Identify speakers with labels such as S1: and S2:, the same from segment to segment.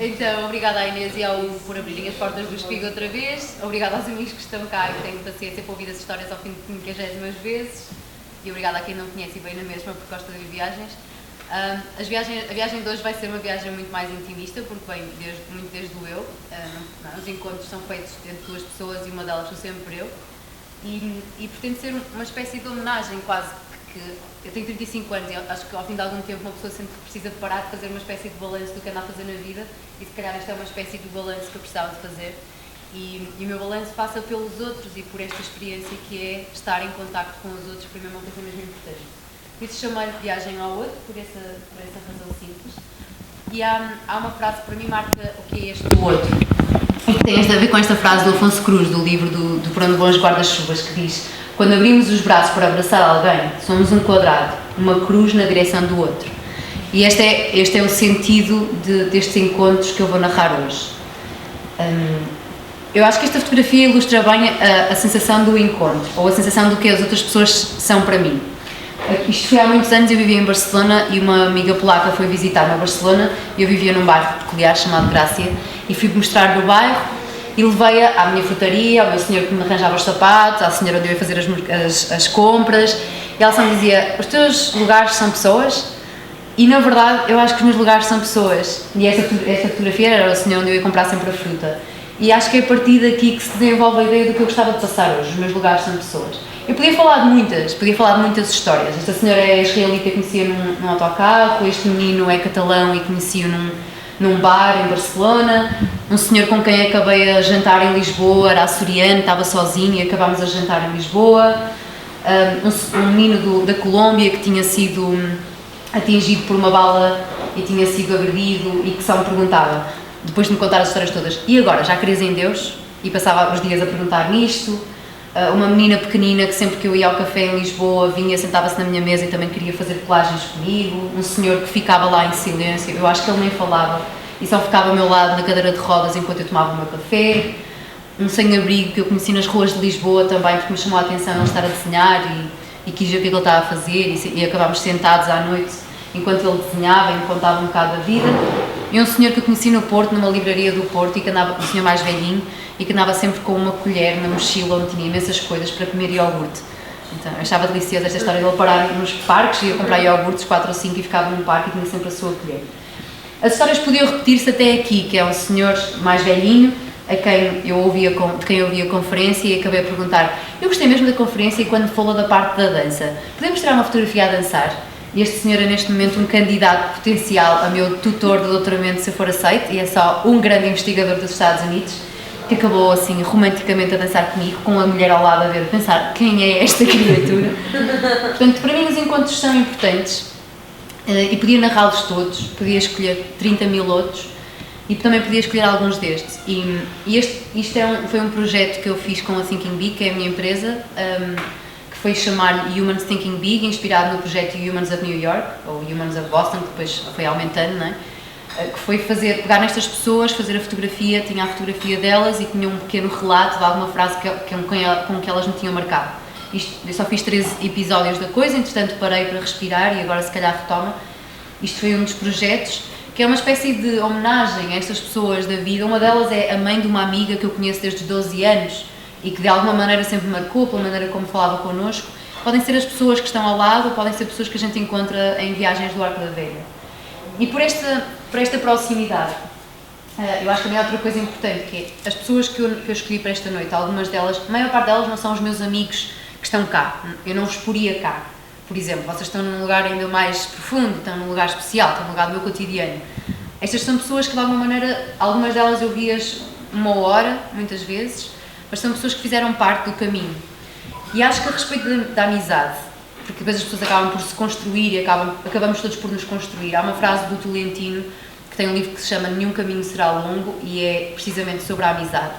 S1: Então, obrigada à Inês e ao Hugo por abrirem as portas do Espiga outra vez. Obrigada aos amigos que estão cá e que têm paciência para ouvir as histórias ao fim de 50 vezes. E obrigada a quem não conhece e veio na mesma porque gosta de viagens. A viagem de hoje vai ser uma viagem muito mais intimista, porque vem muito desde o eu. Os encontros são feitos entre duas pessoas e uma delas sou sempre eu. E pretende ser uma espécie de homenagem quase, que eu tenho 35 anos e acho que ao fim de algum tempo uma pessoa sempre precisa de parar de fazer uma espécie de balanço do que anda a fazer na vida, e se calhar esta é uma espécie de balanço que eu precisava de fazer. E o meu balanço passa pelos outros e por esta experiência que é estar em contacto com os outros, para mim é uma coisa mesmo importante. Por isso chamei-lhe Viagem ao Outro, por essa razão simples. E há uma frase que para mim marca o que é este do outro. E que tem a ver com esta frase do Afonso Cruz, do livro do Por Onde Vão os Guarda-Chuvas, que diz: quando abrimos os braços para abraçar alguém, somos um quadrado, uma cruz na direção do outro. E este é o sentido destes encontros que eu vou narrar hoje. Eu acho que esta fotografia ilustra bem a sensação do encontro, ou a sensação do que as outras pessoas são para mim. Isto foi há muitos anos, eu vivia em Barcelona e uma amiga polaca foi visitar-me a Barcelona e eu vivia num bairro peculiar chamado Grácia e fui mostrar no bairro e levei-a à minha frutaria, ao meu senhor que me arranjava os sapatos, à senhora onde eu ia fazer as compras, e ela só me dizia: os teus lugares são pessoas? E na verdade eu acho que os meus lugares são pessoas, e esta fotografia era o senhor onde eu ia comprar sempre a fruta, e acho que é a partir daqui que se desenvolve a ideia do que eu gostava de passar hoje. Os meus lugares são pessoas. Eu podia falar de muitas histórias. Esta senhora é israelita e conhecia num autocarro, este menino é catalão e conhecia num bar em Barcelona, um senhor com quem acabei a jantar em Lisboa, era açoriano, estava sozinho e acabámos a jantar em Lisboa, um menino da Colômbia que tinha sido atingido por uma bala e tinha sido agredido e que só me perguntava, depois de me contar as histórias todas: e agora, já crês em Deus? E passava os dias a perguntar nisto. Uma menina pequenina que sempre que eu ia ao café em Lisboa vinha, sentava-se na minha mesa e também queria fazer colagens comigo. Um senhor que ficava lá em silêncio, eu acho que ele nem falava e só ficava ao meu lado na cadeira de rodas enquanto eu tomava o meu café. Um sem-abrigo que eu conheci nas ruas de Lisboa também, porque me chamou a atenção ele estar a desenhar e quis ver o que ele estava a fazer, e acabámos sentados à noite enquanto ele desenhava e me contava um bocado da vida. E um senhor que eu conheci no Porto, numa livraria do Porto, e que andava, um senhor mais velhinho, e que andava sempre com uma colher na mochila onde tinha imensas coisas para comer iogurte. Então, eu achava deliciosa esta história de ele parar nos parques, ia comprar iogurtes 4 ou 5 e ficava num parque e tinha sempre a sua colher. As histórias podiam repetir-se até aqui, que é um senhor mais velhinho, de quem eu ouvi a conferência, e acabei a perguntar: eu gostei mesmo da conferência e quando falou da parte da dança, podemos tirar uma fotografia a dançar? E este senhor é neste momento um candidato potencial a meu tutor de doutoramento, se eu for aceito, e é só um grande investigador dos Estados Unidos, que acabou assim romanticamente a dançar comigo, com a mulher ao lado a ver, pensar: quem é esta criatura? Portanto, para mim os encontros são importantes, e podia narrá-los todos, podia escolher 30 mil outros e também podia escolher alguns destes. Isto foi um projeto que eu fiz com a Thinking Big, que é a minha empresa, que foi chamar Humans Thinking Big, inspirado no projeto Humans of New York, ou Humans of Boston, que depois foi aumentando, não é? Que foi pegar nestas pessoas, fazer a fotografia, tinha a fotografia delas e tinha um pequeno relato de alguma frase com que elas me tinham marcado. Eu só fiz 13 episódios da coisa, entretanto parei para respirar e agora se calhar retoma. Isto foi um dos projetos, que é uma espécie de homenagem a estas pessoas da vida. Uma delas é a mãe de uma amiga que eu conheço desde os 12 anos e que de alguma maneira sempre me marcou pela maneira como falava connosco. Podem ser as pessoas que estão ao lado, podem ser pessoas que a gente encontra em viagens do Arco da Velha. E por esta proximidade, eu acho que também há outra coisa importante, que é as pessoas que eu escolhi para esta noite. Algumas delas, a maior parte delas não são os meus amigos que estão cá, eu não os poria cá. Por exemplo, vocês estão num lugar ainda mais profundo, estão num lugar especial, estão num lugar do meu cotidiano. Estas são pessoas que de alguma maneira, algumas delas eu vi-as uma hora, muitas vezes, mas são pessoas que fizeram parte do caminho. E acho que a respeito da amizade, porque depois as pessoas acabam por se construir e acabamos todos por nos construir. Há uma frase do Tolentino, que tem um livro que se chama Nenhum Caminho Será Longo, e é precisamente sobre a amizade.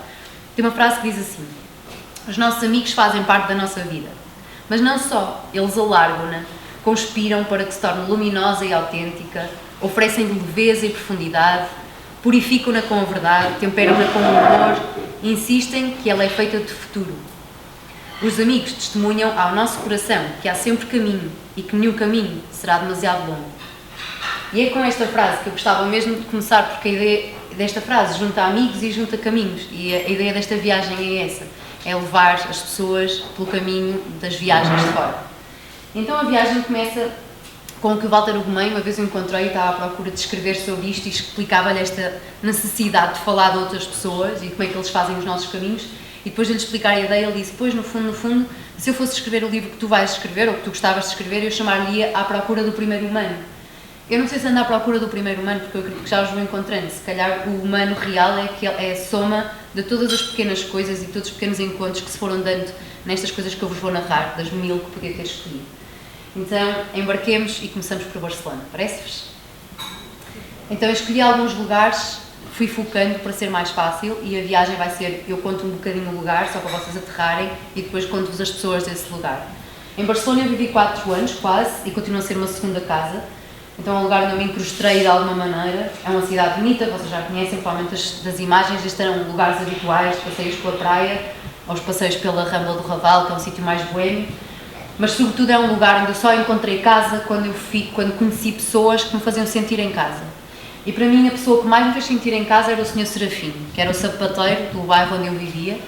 S1: Tem uma frase que diz assim: os nossos amigos fazem parte da nossa vida, mas não só, eles alargam-na, conspiram para que se torne luminosa e autêntica, oferecem-lhe leveza e profundidade, purificam-na com a verdade, temperam-na com o humor, insistem que ela é feita de futuro. Os amigos testemunham ao nosso coração que há sempre caminho e que nenhum caminho será demasiado longo. E é com esta frase que eu gostava mesmo de começar, porque a ideia desta frase junta amigos e junta caminhos, e a ideia desta viagem é essa, é levar as pessoas pelo caminho das viagens de fora. Então a viagem começa com o que o Walter Ugumem, uma vez eu encontrei e estava à procura de escrever sobre isto e explicava-lhe esta necessidade de falar de outras pessoas e como é que eles fazem os nossos caminhos, e depois de lhe explicar a ideia, ele disse, pois no fundo, se eu fosse escrever o livro que tu vais escrever, ou que tu gostavas de escrever, eu chamar-lhe À Procura do Primeiro Humano. Eu não sei se ando à procura do primeiro humano, porque eu acredito que já os vou encontrando. Se calhar o humano real é a soma de todas as pequenas coisas e todos os pequenos encontros que se foram dando nestas coisas que eu vos vou narrar, das 1000 que podia ter escolhido. Então, embarquemos e começamos por Barcelona. Parece-vos? Então, eu escolhi alguns lugares, fui focando para ser mais fácil, e a viagem vai ser, eu conto um bocadinho o lugar, só para vocês aterrarem, e depois conto-vos as pessoas desse lugar. Em Barcelona eu vivi 4 anos, quase, e continua a ser uma segunda casa. Então é um lugar onde eu me incrustei de alguma maneira. É uma cidade bonita, vocês já conhecem, provavelmente das imagens. Estes eram lugares habituais, passeios pela praia, aos passeios pela Rambla do Raval, que é um sítio mais boêmio. Mas sobretudo é um lugar onde eu só encontrei casa quando conheci pessoas que me faziam sentir em casa. E para mim a pessoa que mais me fez sentir em casa era o Sr. Serafim, que era o sapateiro do bairro onde eu vivia,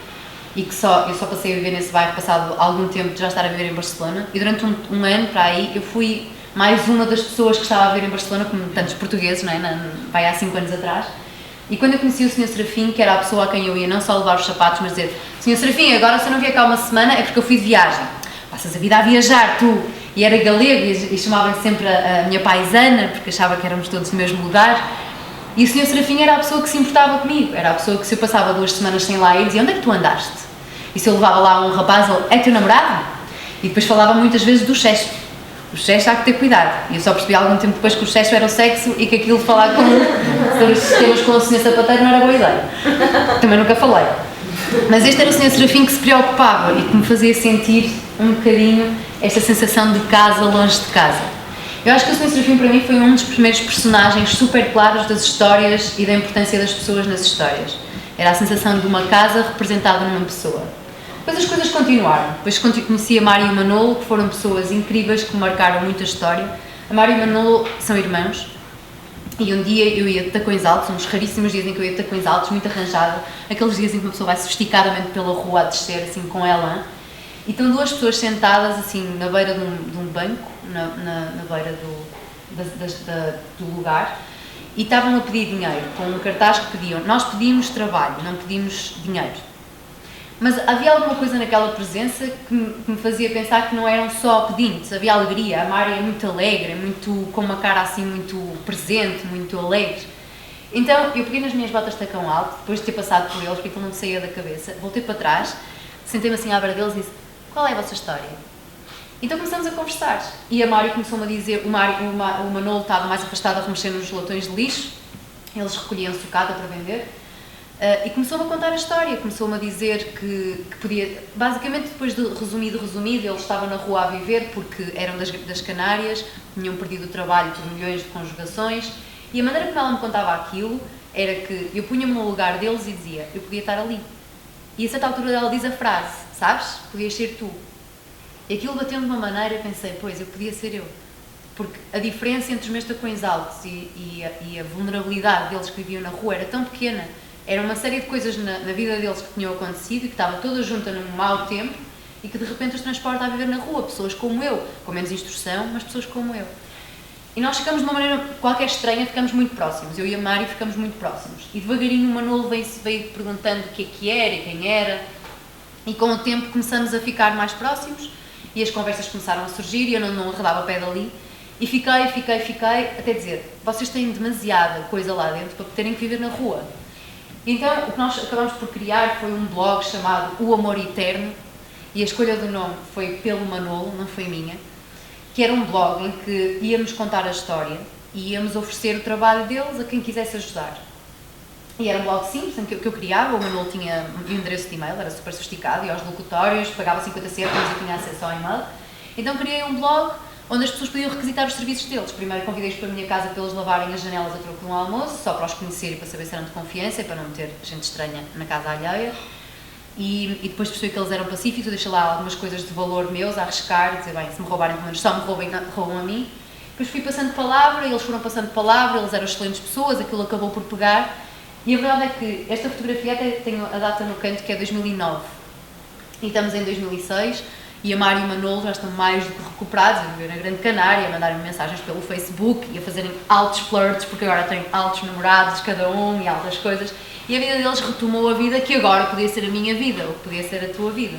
S1: e que eu só passei a viver nesse bairro passado algum tempo de já estar a viver em Barcelona. E durante um ano para aí eu fui mais uma das pessoas que estava a viver em Barcelona, como tantos portugueses, não é? Vai há 5 anos atrás. E quando eu conheci o Sr. Serafim, que era a pessoa a quem eu ia não só levar os sapatos, mas dizer, Sr. Serafim, agora se eu não vier cá uma semana é porque eu fui de viagem. Passas a vida a viajar, tu. E era galego e chamavam-lhe sempre a minha paisana, porque achava que éramos todos no mesmo lugar. E o Sr. Serafim era a pessoa que se importava comigo. Era a pessoa que, se eu passava 2 semanas sem lá ir, dizia, onde é que tu andaste? E se eu levava lá um rapaz, ele, é teu namorado? E depois falava muitas vezes do sexo. O sexo há que ter cuidado. E eu só percebi algum tempo depois que o sexo era o sexo e que aquilo de falar sobre os sistemas com o Sr. Sapateiro não era boa ideia. Também nunca falei. Mas este era o Sr. Serafim que se preocupava e que me fazia sentir um bocadinho esta sensação de casa longe de casa. Eu acho que o Sr. Serafim para mim foi um dos primeiros personagens super claros das histórias e da importância das pessoas nas histórias. Era a sensação de uma casa representada numa pessoa. Depois as coisas continuaram. Depois conheci a Mário e o Manolo, que foram pessoas incríveis que me marcaram muito a história. A Mário e o Manolo são irmãos. E um dia eu ia de tacões altos, uns raríssimos dias em que eu ia de tacões altos, muito arranjada. Aqueles dias em que uma pessoa vai sofisticadamente pela rua a descer, assim, com ela. E estão 2 pessoas sentadas, assim, na beira de um banco, na beira do lugar. E estavam a pedir dinheiro, com um cartaz que pediam. Nós pedimos trabalho, não pedimos dinheiro. Mas havia alguma coisa naquela presença que me fazia pensar que não eram só pedintes, havia alegria. A Mária é muito alegre, muito, com uma cara assim muito presente, muito alegre. Então eu peguei nas minhas botas de tacão alto, depois de ter passado por eles, porque aquilo não me saía da cabeça, voltei para trás, sentei-me assim à beira deles e disse, qual é a vossa história? Então começamos a conversar e a Mária começou-me a dizer, o Manolo estava mais afastado a remexer nos latões de lixo, eles recolhiam sucata para vender. E começou-me a contar a história, começou-me a dizer que podia, basicamente depois de resumido, eles estavam na rua a viver porque eram das Canárias, tinham perdido o trabalho por milhões de conjugações, e a maneira como ela me contava aquilo era que eu punha-me no lugar deles e dizia, eu podia estar ali. E a certa altura ela diz a frase, sabes, podias ser tu. E aquilo bateu-me de uma maneira, eu pensei, pois, eu podia ser eu. Porque a diferença entre os meus tacões altos e a vulnerabilidade deles que viviam na rua era tão pequena. Era uma série de coisas na vida deles que tinham acontecido e que estava toda junta num mau tempo e que de repente os transporta a viver na rua, pessoas como eu, com menos instrução, mas pessoas como eu. E nós ficamos de uma maneira qualquer estranha, ficamos muito próximos. Eu e a Mari ficamos muito próximos. E devagarinho o Manolo veio perguntando o que era e quem era. E com o tempo começamos a ficar mais próximos e as conversas começaram a surgir e eu não arredava o pé dali. E fiquei, até dizer, vocês têm demasiada coisa lá dentro para terem que viver na rua. Então, o que nós acabamos por criar foi um blog chamado O Amor Eterno, e a escolha do nome foi pelo Manolo, não foi minha, que era um blog em que íamos contar a história e íamos oferecer o trabalho deles a quem quisesse ajudar. E era um blog simples, em que eu criava, o Manolo tinha um endereço de e-mail, era super sofisticado, ia aos locutórios, pagava 50 cêntimos e tinha acesso ao e-mail. Então criei um blog onde as pessoas podiam requisitar os serviços deles. Primeiro convidei-os para a minha casa para eles lavarem as janelas a troco de um almoço, só para os conhecer e para saber se eram de confiança e para não ter gente estranha na casa alheia. E depois percebi que eles eram pacíficos, deixei lá algumas coisas de valor meus a arriscar, dizer, bem, se me roubarem, pelo menos só me roubam a mim. Depois fui passando palavra, eles foram passando palavra, eles eram excelentes pessoas, aquilo acabou por pegar. E a verdade é que esta fotografia até tem a data no canto, que é 2009. E estamos em 2006 e a Mário e o Manolo já estão mais do que recuperados, a viver na Grande Canária, a mandarem mensagens pelo Facebook e a fazerem altos flirts, porque agora têm altos namorados cada um e altas coisas. E a vida deles retomou a vida que agora podia ser a minha vida, ou podia ser a tua vida.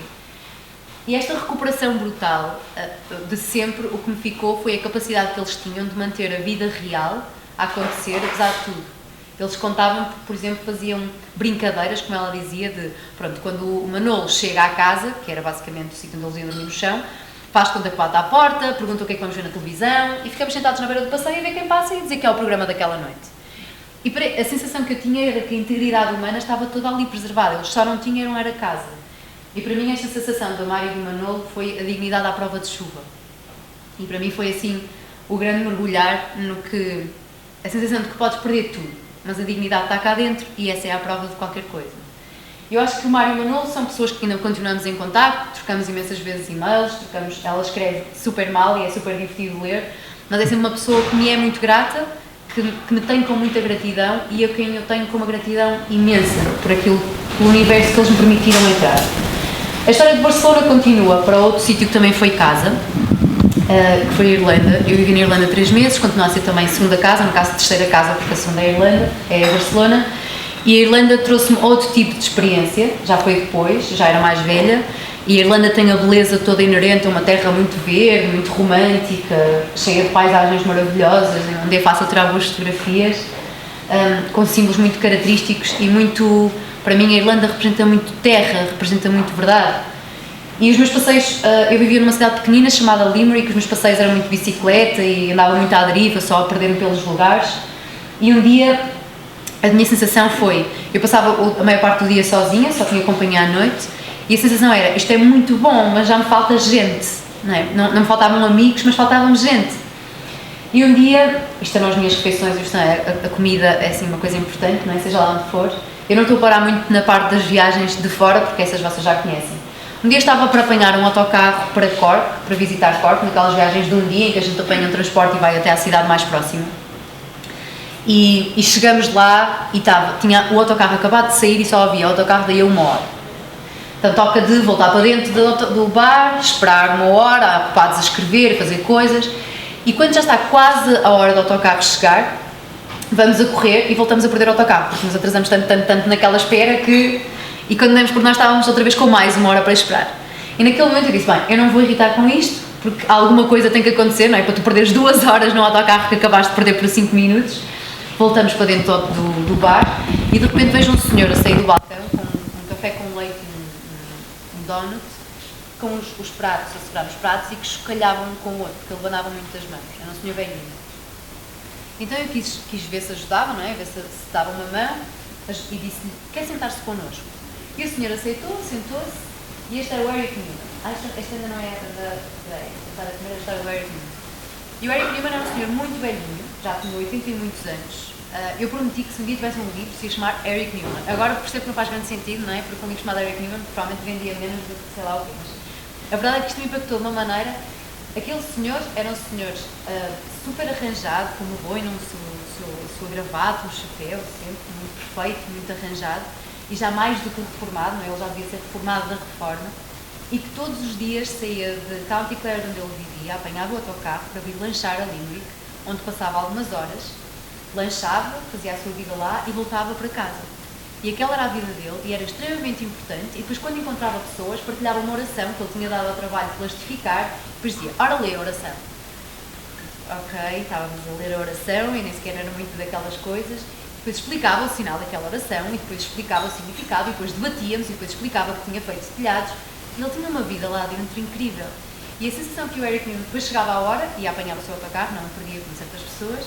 S1: E esta recuperação brutal de sempre, o que me ficou foi a capacidade que eles tinham de manter a vida real a acontecer, apesar de tudo. Eles contavam que, por exemplo, faziam brincadeiras, como ela dizia, de, pronto, quando o Manolo chega à casa, que era basicamente o sítio onde eles iam dormir no chão, faz conta que bate à porta, pergunta o que é que vamos ver na televisão e ficamos sentados na beira do passeio a ver quem passa e dizer que é o programa daquela noite. E a sensação que eu tinha era que a integridade humana estava toda ali preservada, eles só não tinham era casa. E para mim esta sensação do Mário e do Manolo foi a dignidade à prova de chuva. E para mim foi assim o grande mergulhar no que, a sensação de que podes perder tudo, mas a dignidade está cá dentro e essa é a prova de qualquer coisa. Eu acho que o Mário e o Manolo são pessoas que ainda continuamos em contacto, trocamos imensas vezes e-mails, ela escreve super mal e é super divertido ler, mas é sempre uma pessoa que me é muito grata, que me tem com muita gratidão e a quem eu tenho com uma gratidão imensa por aquilo, pelo universo que eles me permitiram entrar. A história de Barcelona continua para outro sítio que também foi casa, que foi a Irlanda. Eu vivi na Irlanda 3 meses, continua a ser também segunda casa, no caso terceira casa, porque a segunda é a Irlanda, é a Barcelona. E a Irlanda trouxe-me outro tipo de experiência, já foi depois, já era mais velha. E a Irlanda tem a beleza toda inerente, é uma terra muito verde, muito romântica, cheia de paisagens maravilhosas, onde é fácil tirar boas fotografias, com símbolos muito característicos e muito, para mim a Irlanda representa muito terra, representa muito verdade. E os meus passeios, eu vivia numa cidade pequenina chamada Limerick, os meus passeios eram muito bicicleta e andava muito à deriva, só a perder-me pelos lugares. E um dia, a minha sensação foi, eu passava a maior parte do dia sozinha, só tinha companhia à noite, e a sensação era, isto é muito bom, mas já me falta gente, não é? Não me faltavam amigos, mas faltava-me gente. E um dia, isto eram as minhas refeições, a comida é assim uma coisa importante, não é? Seja lá onde for. Eu não estou a parar muito na parte das viagens de fora, porque essas vocês já conhecem. Um dia estava para apanhar um autocarro para Cork, para visitar Cork, naquelas viagens de um dia em que a gente apanha um transporte e vai até à cidade mais próxima. E chegamos lá e tinha o autocarro acabado de sair e só havia o autocarro daí a 1 hora. Então toca de voltar para dentro do bar, esperar 1 hora, ocupados a escrever, a fazer coisas. E quando já está quase a hora do autocarro chegar, vamos a correr e voltamos a perder o autocarro, porque nos atrasamos tanto naquela espera que... E quando demos por nós estávamos outra vez com mais 1 hora para esperar. E naquele momento eu disse, bem, eu não vou irritar com isto, porque alguma coisa tem que acontecer, não é? Para tu perderes 2 horas no autocarro que acabaste de perder por 5 minutos. Voltamos para dentro do bar e de repente vejo um senhor a sair do balcão com um café com leite e um donut, com os pratos, a segurar os pratos e que chocalhavam um com o outro, porque ele abanava muito as mãos. Era um senhor velhinho. Então eu quis ver se ajudava, não é? Ver se dava uma mão e disse-lhe, quer sentar-se connosco? E o senhor aceitou, sentou-se, e este era o Eric Newman. Esta ainda não é a primeira história do Eric Newman. E o Eric Newman era um senhor muito velhinho, já tinha 80 e muitos anos. Eu prometi que se um dia tivesse um livro, se ia chamar Eric Newman. Agora percebo que não faz grande sentido, não é? Porque um livro chamado Eric Newman provavelmente vendia menos do que sei lá o quê. Mas a verdade é que isto me impactou de uma maneira. Aquele senhor era um senhor super arranjado, como boi, num sua gravata, um chapéu, sempre muito perfeito, muito arranjado. E já mais do que reformado, não é? Ele já devia ser reformado da reforma, e que todos os dias saía de County Clare, onde ele vivia, apanhava o autocarro para vir lanchar a Limerick, onde passava algumas horas, lanchava, fazia a sua vida lá e voltava para casa. E aquela era a vida dele e era extremamente importante, e depois quando encontrava pessoas partilhava uma oração que ele tinha dado ao trabalho de plastificar, e depois dizia, ora lê a oração. Ok, estávamos a ler a oração e nem sequer era muito daquelas coisas. Depois explicava o sinal daquela oração e depois explicava o significado e depois debatíamos e depois explicava que tinha feito telhados e ele tinha uma vida lá dentro incrível. E a sensação que o Eric Newman depois chegava à hora e apanhava o seu autocarro, não perdia com certas pessoas,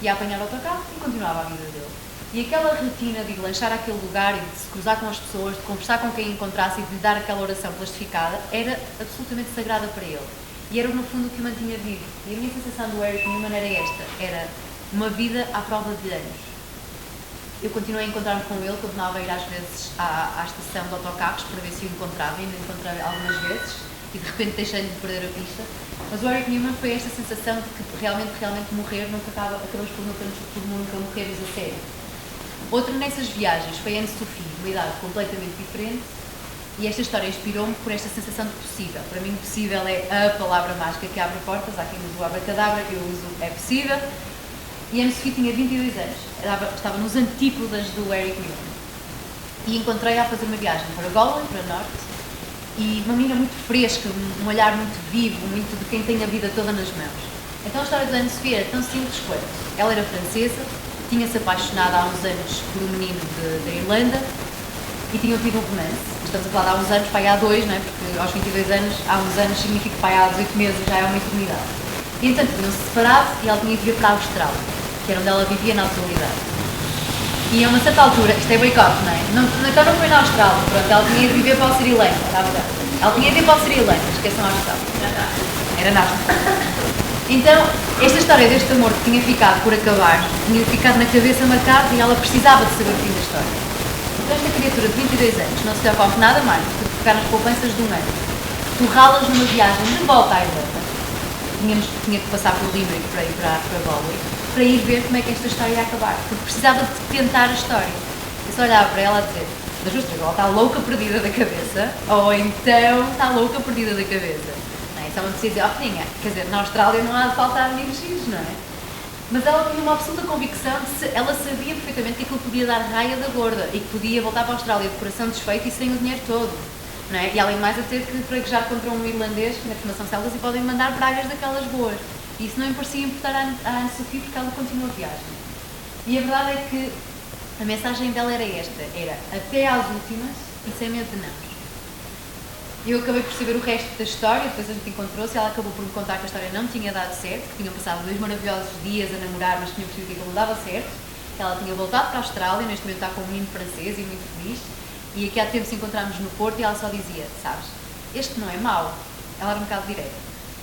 S1: ia apanhar o autocarro e continuava a vida dele. E aquela rotina de lanchar àquele lugar e de se cruzar com as pessoas, de conversar com quem encontrasse e de lhe dar aquela oração plastificada era absolutamente sagrada para ele. E era no fundo o que o mantinha vivo. E a minha sensação do Eric Newman era esta, era uma vida à prova de anos. Eu continuei a encontrar-me com ele, continuava a ir às vezes à estação de autocarros para ver se o encontrava, e ainda encontrei algumas vezes. e de repente deixei-lhe de perder a pista. Mas o Eric Newman foi esta sensação de que realmente morrer, acabamos por nunca morrermos a sério. Outra nessas viagens foi Anne-Sophie, uma idade completamente diferente, e esta história inspirou-me por esta sensação de possível. Para mim, possível é a palavra mágica que abre portas. Há quem use o abracadabra, eu uso é possível. E Anne-Sophie tinha 22 anos, estava nos antípodas do Eric Newman. E encontrei-a a fazer uma viagem para Golan, para o norte, e uma menina muito fresca, um olhar muito vivo, muito de quem tem a vida toda nas mãos. Então a história de Anne-Sophie era tão simples quanto. Ela era francesa, tinha-se apaixonado há uns anos por um menino da Irlanda e tinham tido um romance. Estamos a falar de há uns anos, pai, há 2, não é? Porque aos 22 anos, há uns anos significa que pai, há 18 meses já é uma eternidade. E então tinham-se separado e ela tinha de vir para a Austrália, que era onde ela vivia na atualidade. E a uma certa altura, isto é boicote, não é? Então não foi na Austrália, pronto, ela tinha de viver para o Sri Lanka, está a ver? Ela tinha de ir para o Sri Lanka, esqueçam a Austrália. Era na Austrália. Então, esta história deste amor que tinha ficado por acabar, tinha ficado na cabeça marcado e ela precisava de saber o fim da história. Então esta criatura de 22 anos não se preocupa com nada mais do que ficar nas poupanças de um ano, torrá-las numa viagem de volta à Irlanda. Tinha que passar por Limerick para ir para Galway, para ir ver como é que esta história ia acabar, porque precisava de tentar a história. Eu só olhava para ela a dizer, da justa, ela está louca perdida da cabeça, ou então está louca perdida da cabeça. Só me precisa dizer, peninha, quer dizer, na Austrália não há de faltar amigos X, não é? Mas ela tinha uma absoluta convicção de ela sabia perfeitamente que aquilo podia dar raia da gorda e que podia voltar para a Austrália de coração desfeito e sem o dinheiro todo, não é? E além de mais a ter que fraguejar contra um irlandês na formação celas e podem mandar pragas daquelas boas. E isso não me parecia importar à Anne-Sophie porque ela continua a viagem. E a verdade é que a mensagem dela era esta, era até às últimas e sem medo de não. Eu acabei por saber o resto da história, depois a gente encontrou-se, ela acabou por me contar que a história não tinha dado certo, que tinham passado 2 maravilhosos dias a namorar, mas tinham percebido que aquilo não dava certo. Ela tinha voltado para a Austrália, neste momento está com um menino francês e muito feliz, e aqui há tempo se encontramos no Porto e ela só dizia, sabes, este não é mau, ela era um bocado direta,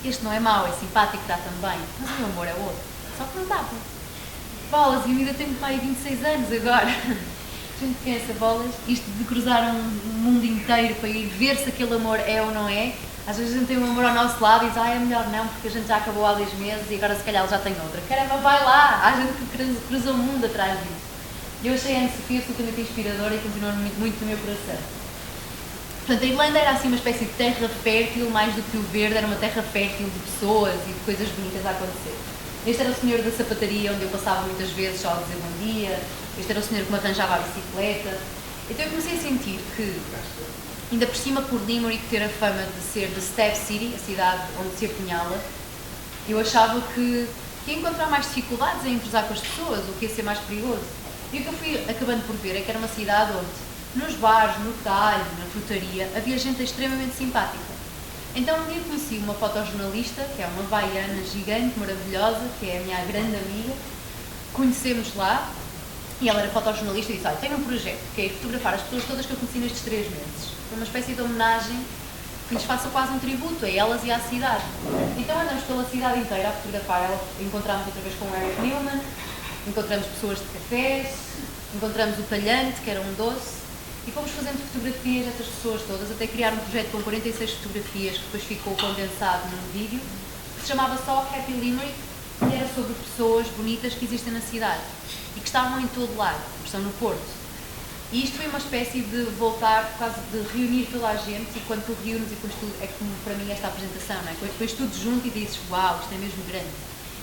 S1: este não é mau, é simpático, dá também, mas o meu amor é outro, só que não dava. Bolas, e eu ainda tenho pai 26 anos agora. A gente pensa, bolas, isto de cruzar um mundo inteiro para ir ver se aquele amor é ou não é, às vezes a gente tem um amor ao nosso lado e diz, é melhor não, porque a gente já acabou há 2 meses e agora se calhar já tem outra. Caramba, vai lá! Há gente que cruza o mundo atrás disso. Eu achei a Anne-Sophie absolutamente inspiradora e continua muito no meu coração. Portanto, a Irlanda era assim uma espécie de terra fértil, mais do que o verde, era uma terra fértil de pessoas e de coisas bonitas a acontecer. Este era o senhor da sapataria, onde eu passava muitas vezes só a dizer bom dia. Este era o senhor que me arranjava a bicicleta. Então eu comecei a sentir que, ainda por cima por Limerick ter a fama de ser the Step City, a cidade onde se apunhala, eu achava que ia encontrar mais dificuldades em cruzar com as pessoas, o que ia ser mais perigoso. E o que eu fui acabando por ver é que era uma cidade onde, nos bares, no talho, na frutaria, havia gente extremamente simpática. Então um dia conheci uma fotojornalista, que é uma baiana gigante, maravilhosa, que é a minha grande amiga. Conhecemos lá e ela era fotojornalista e disse, olha, tenho um projeto, que é fotografar as pessoas todas que eu conheci nestes 3 meses. Uma espécie de homenagem que lhes faça quase um tributo a elas e à cidade. Então andamos pela cidade inteira a fotografar. Encontramos outra vez com o Eric Newman, encontramos pessoas de cafés, encontramos o talhante, que era um doce, e fomos fazendo fotografias destas pessoas todas, até criar um projeto com 46 fotografias, que depois ficou condensado num vídeo, que se chamava só Happy Limerick, e era sobre pessoas bonitas que existem na cidade, e que estavam em todo lado, estão no Porto. E isto foi uma espécie de voltar, quase de reunir toda a gente, e quando tu reúnes e pões tudo, é como para mim esta apresentação, não é? Quando pões tudo junto e dizes, uau, isto é mesmo grande.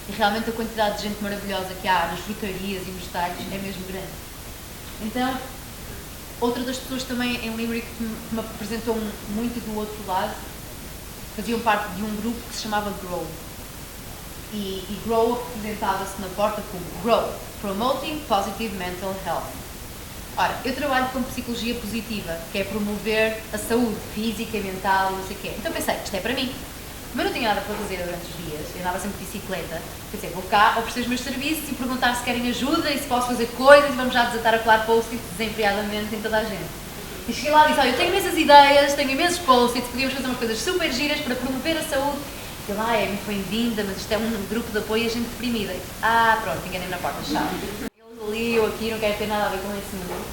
S1: E realmente a quantidade de gente maravilhosa que há nas frutarias e nos talhos é mesmo grande. Então, outra das pessoas também em Limerick que me apresentou muito do outro lado, faziam parte de um grupo que se chamava Grow. E Grow apresentava-se na porta como Grow, Promoting Positive Mental Health. Ora, eu trabalho com psicologia positiva, que é promover a saúde física e mental e não sei o quê. Então pensei, isto é para mim. Como eu não tinha nada para fazer durante os dias, eu andava sempre de bicicleta, pensei, vou cá oferecer os meus serviços e perguntar se querem ajuda e se posso fazer coisas e vamos já desatar a colar post-its desenfreadamente em toda a gente. E cheguei lá e disse, olha, eu tenho imensas ideias, tenho imensos post-its, podíamos fazer umas coisas super giras para promover a saúde. E lá, é muito bem-vinda, mas isto é um grupo de apoio a gente deprimida. Pronto, enganei na porta, chave. Eles ali, eu aqui, não quero ter nada a ver com esse mundo.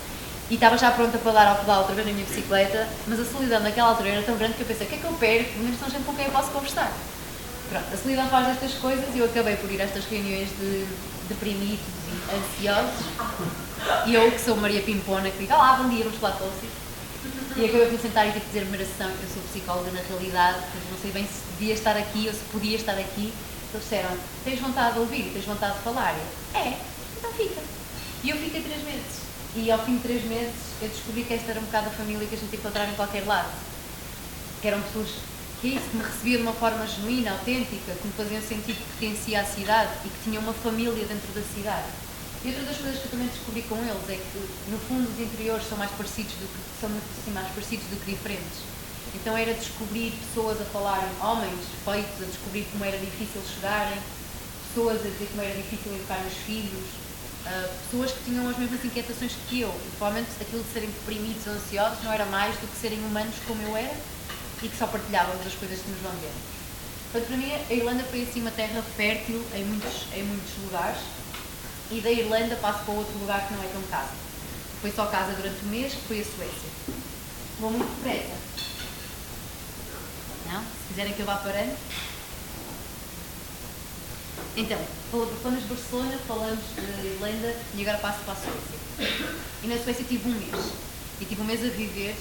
S1: e estava já pronta para dar ao pedal outra vez na minha bicicleta, mas a solidão naquela altura era tão grande que eu pensei, o que é que eu perco? Pelo menos são gente com quem eu posso conversar. Pronto, a solidão faz estas coisas e eu acabei por ir a estas reuniões de deprimidos e ansiosos. E eu, que sou Maria Pimpona, que digo, olá, bom dia, vamos falar de Tolsi. E acabei por me sentar e tive que dizer a primeira sessão, eu sou psicóloga na realidade, não sei bem se devia estar aqui ou se podia estar aqui. Eles disseram, tens vontade de ouvir, tens vontade de falar? Eu, então fica. E eu fiquei 3 meses. E ao fim de 3 meses eu descobri que esta era um bocado a família que a gente encontrava em qualquer lado. Que eram pessoas que me recebiam de uma forma genuína, autêntica, que me faziam sentir que pertencia à cidade e que tinham uma família dentro da cidade. E outra das coisas que eu também descobri com eles é que, no fundo, os interiores são mais parecidos do que diferentes. Então era descobrir pessoas a falarem, homens feitos, a descobrir como era difícil chegarem, pessoas a dizer como era difícil educar os filhos, pessoas que tinham as mesmas inquietações que eu. E, provavelmente aquilo de serem deprimidos ou ansiosos não era mais do que serem humanos como eu era e que só partilhávamos as coisas que nos vão dentro. Portanto, para mim, a Irlanda foi assim uma terra fértil em muitos lugares, e da Irlanda passo para outro lugar que não é tão casa. Foi só casa durante um mês, que foi a Suécia. Vou muito depressa. Não? Se quiserem que eu vá parando. Então, falamos de Barcelona, falamos de Irlanda e agora passo para a Suécia. E na Suécia tive um mês. E tive um mês a viver.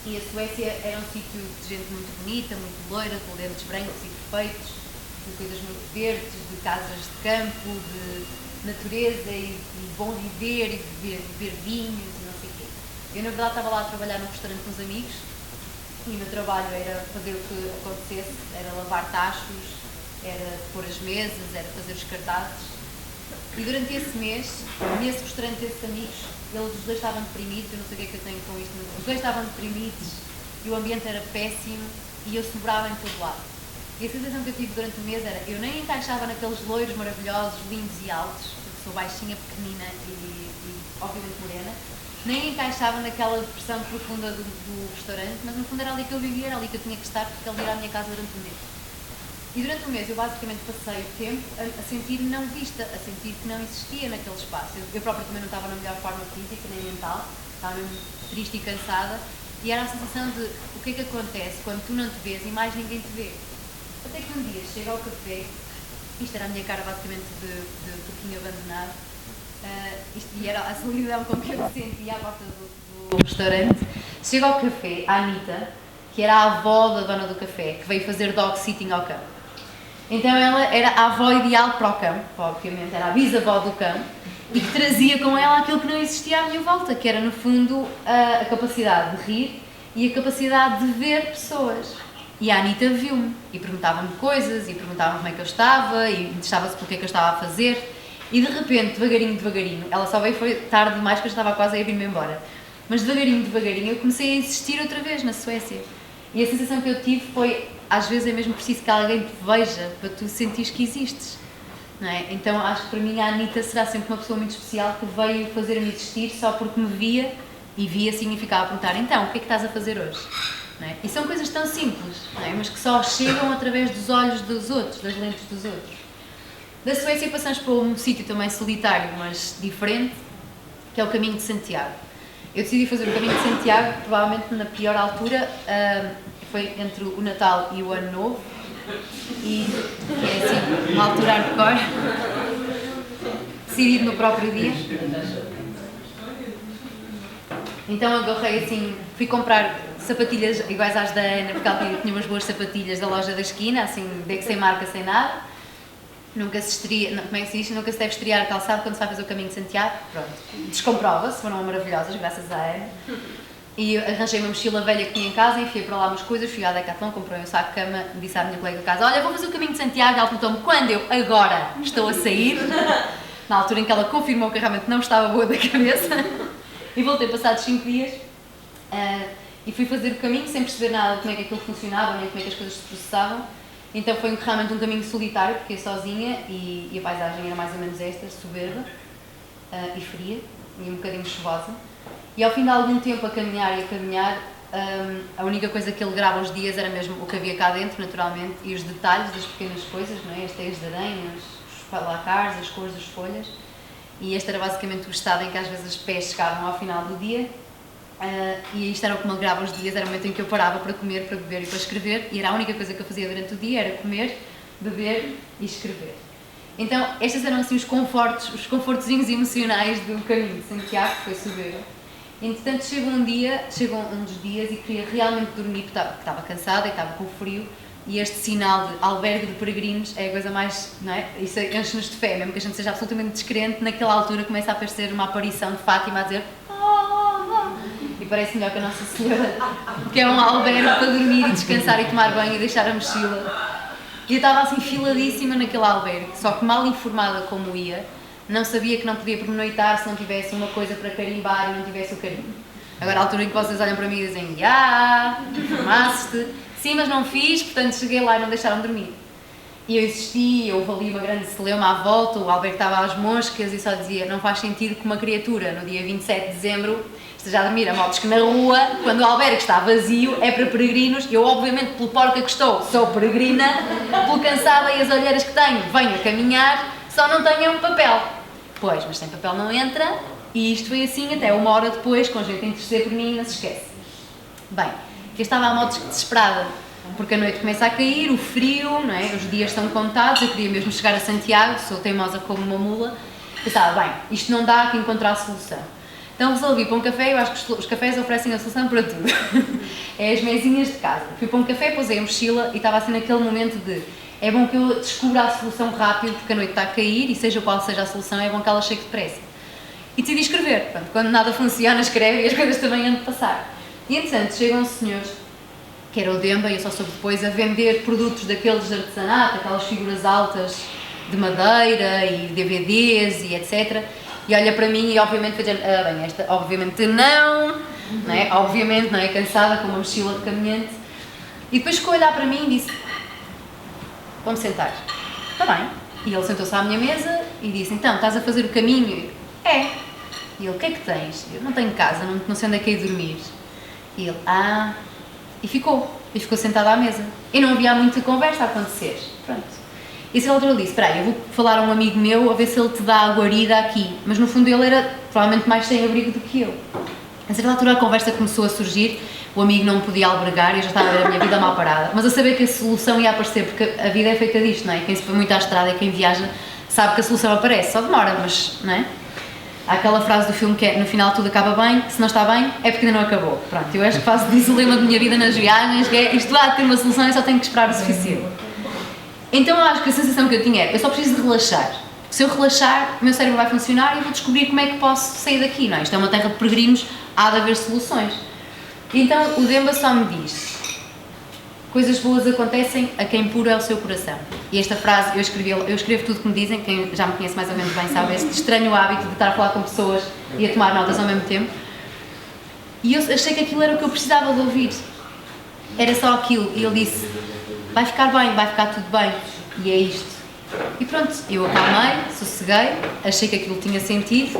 S1: E a Suécia era um sítio de gente muito bonita, muito loira, com dentes brancos e perfeitos, de coisas muito verdes, de casas de campo, de natureza e bom viver e beber vinhos e não sei o quê. Eu, na verdade, estava lá a trabalhar num restaurante com os amigos e o meu trabalho era fazer o que acontecesse, era lavar tachos, era pôr as mesas, era fazer os cardápios. E durante esse mês, nesse restaurante desses amigos, os dois estavam deprimidos, eu não sei o que é que eu tenho com isto, mas os dois estavam deprimidos e o ambiente era péssimo e eu sobrava em todo lado. E a sensação que eu tive durante o mês era, eu nem encaixava naqueles loiros maravilhosos, lindos e altos, porque sou baixinha, pequenina e obviamente morena, nem encaixava naquela depressão profunda do restaurante, mas no fundo era ali que eu vivia, era ali que eu tinha que estar, porque ele ia à minha casa durante um mês. E durante um mês eu basicamente passei o tempo a sentir-me não vista, a sentir que não existia naquele espaço. Eu própria também não estava na melhor forma física nem mental, estava mesmo triste e cansada, e era a sensação de o que é que acontece quando tu não te vês e mais ninguém te vê. Até que um dia chego ao café, isto era a minha cara basicamente de pouquinho abandonado, e era a solidão com que eu me sentia à porta do restaurante. Chego ao café, a Anitta, que era a avó da dona do café, que veio fazer dog sitting ao cão. Então ela era a avó ideal para o cão, obviamente era a bisavó do cão, e que trazia com ela aquilo que não existia à minha volta, que era no fundo a capacidade de rir e a capacidade de ver pessoas. E a Anitta viu-me e perguntava-me coisas e perguntava-me como é que eu estava e interessava-se pelo que é que eu estava a fazer. E de repente, devagarinho, ela só veio foi tarde demais que eu estava quase a ir-me embora. Mas devagarinho eu comecei a existir outra vez na Suécia. E a sensação que eu tive foi, às vezes é mesmo preciso que alguém te veja para tu sentires que existes, não é? Então acho que para mim a Anitta será sempre uma pessoa muito especial que veio fazer-me existir só porque me via, e via significava perguntar, então, o que é que estás a fazer hoje? Não é? E são coisas tão simples, não é? Mas que só chegam através dos olhos dos outros, das lentes dos outros. Da Suécia passamos para um sítio também solitário, mas diferente, que é o Caminho de Santiago. Eu decidi fazer o Caminho de Santiago, provavelmente na pior altura, foi entre o Natal e o Ano Novo, e é assim, uma altura hardcore, decidido no próprio dia. Então agarrei assim, fui comprar sapatilhas iguais às da Ana, porque ela tinha umas boas sapatilhas da loja da esquina, assim, sem marca, sem nada. Nunca se estria, como é que se diz? Nunca se deve estrear calçado quando se vai fazer o Caminho de Santiago. Pronto, descomprova-se, foram maravilhosas, graças à Ana. E arranjei uma mochila velha que tinha em casa, enfiei para lá umas coisas, fui à Decathlon, comprei um saco de cama, disse à minha colega de casa, olha, vou fazer o Caminho de Santiago. Ela perguntou-me quando eu, agora, estou a sair. Na altura em que ela confirmou que realmente não estava boa da cabeça. E voltei passados 5 dias e fui fazer o caminho sem perceber nada de como é que aquilo funcionava, nem como é que as coisas se processavam. Então foi realmente um caminho solitário, porque ia sozinha e a paisagem era mais ou menos esta, soberba e fria e um bocadinho chuvosa. E ao fim de algum tempo a caminhar, a única coisa que ele grava os dias era mesmo o que havia cá dentro, naturalmente, e os detalhes das pequenas coisas, não é? As teias de aranha, os palacares, as cores das folhas. e este era basicamente o estado em que às vezes os pés chegavam ao final do dia. E isto era o que me alegrava os dias, era o momento em que eu parava para comer, para beber e para escrever, e era a única coisa que eu fazia durante o dia, era comer, beber e escrever. Então, estes eram assim os confortozinhos emocionais do caminho de Santiago, que foi Sobeiro. Entretanto, chegou um dos dias e queria realmente dormir, porque estava cansada e estava com frio, e este sinal de albergue de peregrinos é a coisa mais, não é? Isso enche-nos de fé, mesmo que a gente seja absolutamente descrente, naquela altura começa a aparecer uma aparição de Fátima a dizer e parece melhor que a Nossa Senhora, que é um albergue para dormir e descansar e tomar banho e deixar a mochila. E eu estava assim filadíssima naquele albergue, só que mal informada como ia, não sabia que não podia pernoitar se não tivesse uma coisa para carimbar e não tivesse o carimbo. Agora, a altura em que vocês olham para mim e dizem informaste-te, sim, mas não fiz, portanto cheguei lá e não deixaram dormir. E eu insisti, houve ali uma grande celeuma à volta, o albergue estava às moscas e só dizia, não faz sentido que uma criatura no dia 27 de dezembro esteja a dormir a modos que na rua, quando o albergue está vazio, é para peregrinos. Eu, obviamente, pelo porca que estou, sou peregrina, pelo cansada e as olheiras que tenho, venho a caminhar, só não tenho um papel. Pois, mas sem papel não entra, e isto foi assim até uma hora depois, com gente a interceder por mim, não se esquece. Bem, eu estava a modos que desesperada, porque a noite começa a cair, o frio, não é? Os dias estão contados, eu queria mesmo chegar a Santiago, sou teimosa como uma mula. Eu estava, bem, isto não dá, que encontrar a solução. Então resolvi para um café, eu acho que os cafés oferecem a solução para tudo. É as mesinhas de casa. Fui para um café, pusei a mochila e estava assim naquele momento de é bom que eu descubra a solução rápido, porque a noite está a cair e seja qual seja a solução, é bom que ela chegue depressa. E decidi escrever. Pronto, quando nada funciona, escreve e as coisas também hão de passar. E entretanto, chega um senhor, que era o Demba, e eu só soube depois, a vender produtos daqueles de artesanato, aquelas figuras altas de madeira e DVDs e etc. E olha para mim e obviamente foi dizer, bem, esta obviamente não é? Obviamente, não é? Cansada, com uma mochila de caminhante. E depois ficou a olhar para mim e disse, vamos sentar. Está bem. E ele sentou-se à minha mesa e disse, então, estás a fazer o caminho? E eu, é. E ele, o que é que tens? Eu, não tenho casa, não sei onde é que hei de dormir. E ele, E ficou sentado à mesa. E não havia muita conversa a acontecer. Pronto. E a altura ele disse, espera aí, eu vou falar a um amigo meu a ver se ele te dá a guarida aqui. Mas no fundo ele era provavelmente mais sem abrigo do que eu. A certa altura a conversa começou a surgir, o amigo não me podia albergar e eu já estava a ver a minha vida mal parada. Mas a saber que a solução ia aparecer, porque a vida é feita disto, não é? Quem se põe muito à estrada e quem viaja sabe que a solução aparece, só demora, mas, não é? Há aquela frase do filme que é, no final tudo acaba bem, se não está bem, é porque ainda não acabou. Pronto, eu acho que faço disso o lema da minha vida nas viagens, que é, isto há de ter uma solução, eu só tenho que esperar o suficiente. Então eu acho que a sensação que eu tinha era, eu só preciso de relaxar. Se eu relaxar, o meu cérebro vai funcionar e eu vou descobrir como é que posso sair daqui, não é? Isto é uma terra de peregrinos, há de haver soluções. Então o Demba só me diz, coisas boas acontecem a quem puro é o seu coração. E esta frase, eu escrevo tudo que me dizem, quem já me conhece mais ou menos bem sabe, este estranho hábito de estar a falar com pessoas e a tomar notas ao mesmo tempo. E eu achei que aquilo era o que eu precisava de ouvir. Era só aquilo. E ele disse, vai ficar bem, vai ficar tudo bem. E é isto. E pronto, eu acalmei, sosseguei, achei que aquilo tinha sentido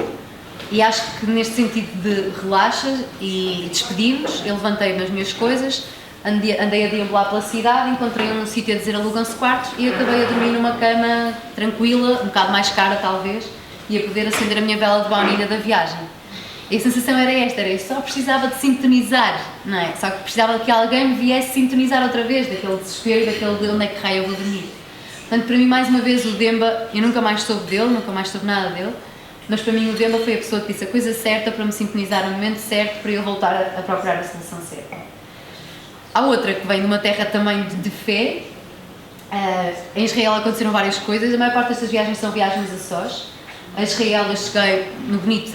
S1: e acho que neste sentido de relaxa e despedimos, eu levantei-me as minhas coisas, andei a deambular pela cidade, encontrei um sítio a dizer alugam-se quartos e acabei a dormir numa cama tranquila, um bocado mais cara talvez, e a poder acender a minha vela de baunilha da viagem. E a sensação era esta, eu só precisava de sintonizar, não é? Só que precisava que alguém me viesse sintonizar outra vez, daquele desespero, daquele de onde é que raio eu vou dormir. Portanto, para mim, mais uma vez, o Demba, eu nunca mais soube dele, nunca mais soube nada dele, mas para mim o Demba foi a pessoa que disse a coisa certa para me sintonizar no momento certo para eu voltar a procurar a solução certa. Há outra que vem de uma terra também de fé. Em Israel aconteceram várias coisas, a maior parte destas viagens são viagens a sós. A Israel eu cheguei no bonito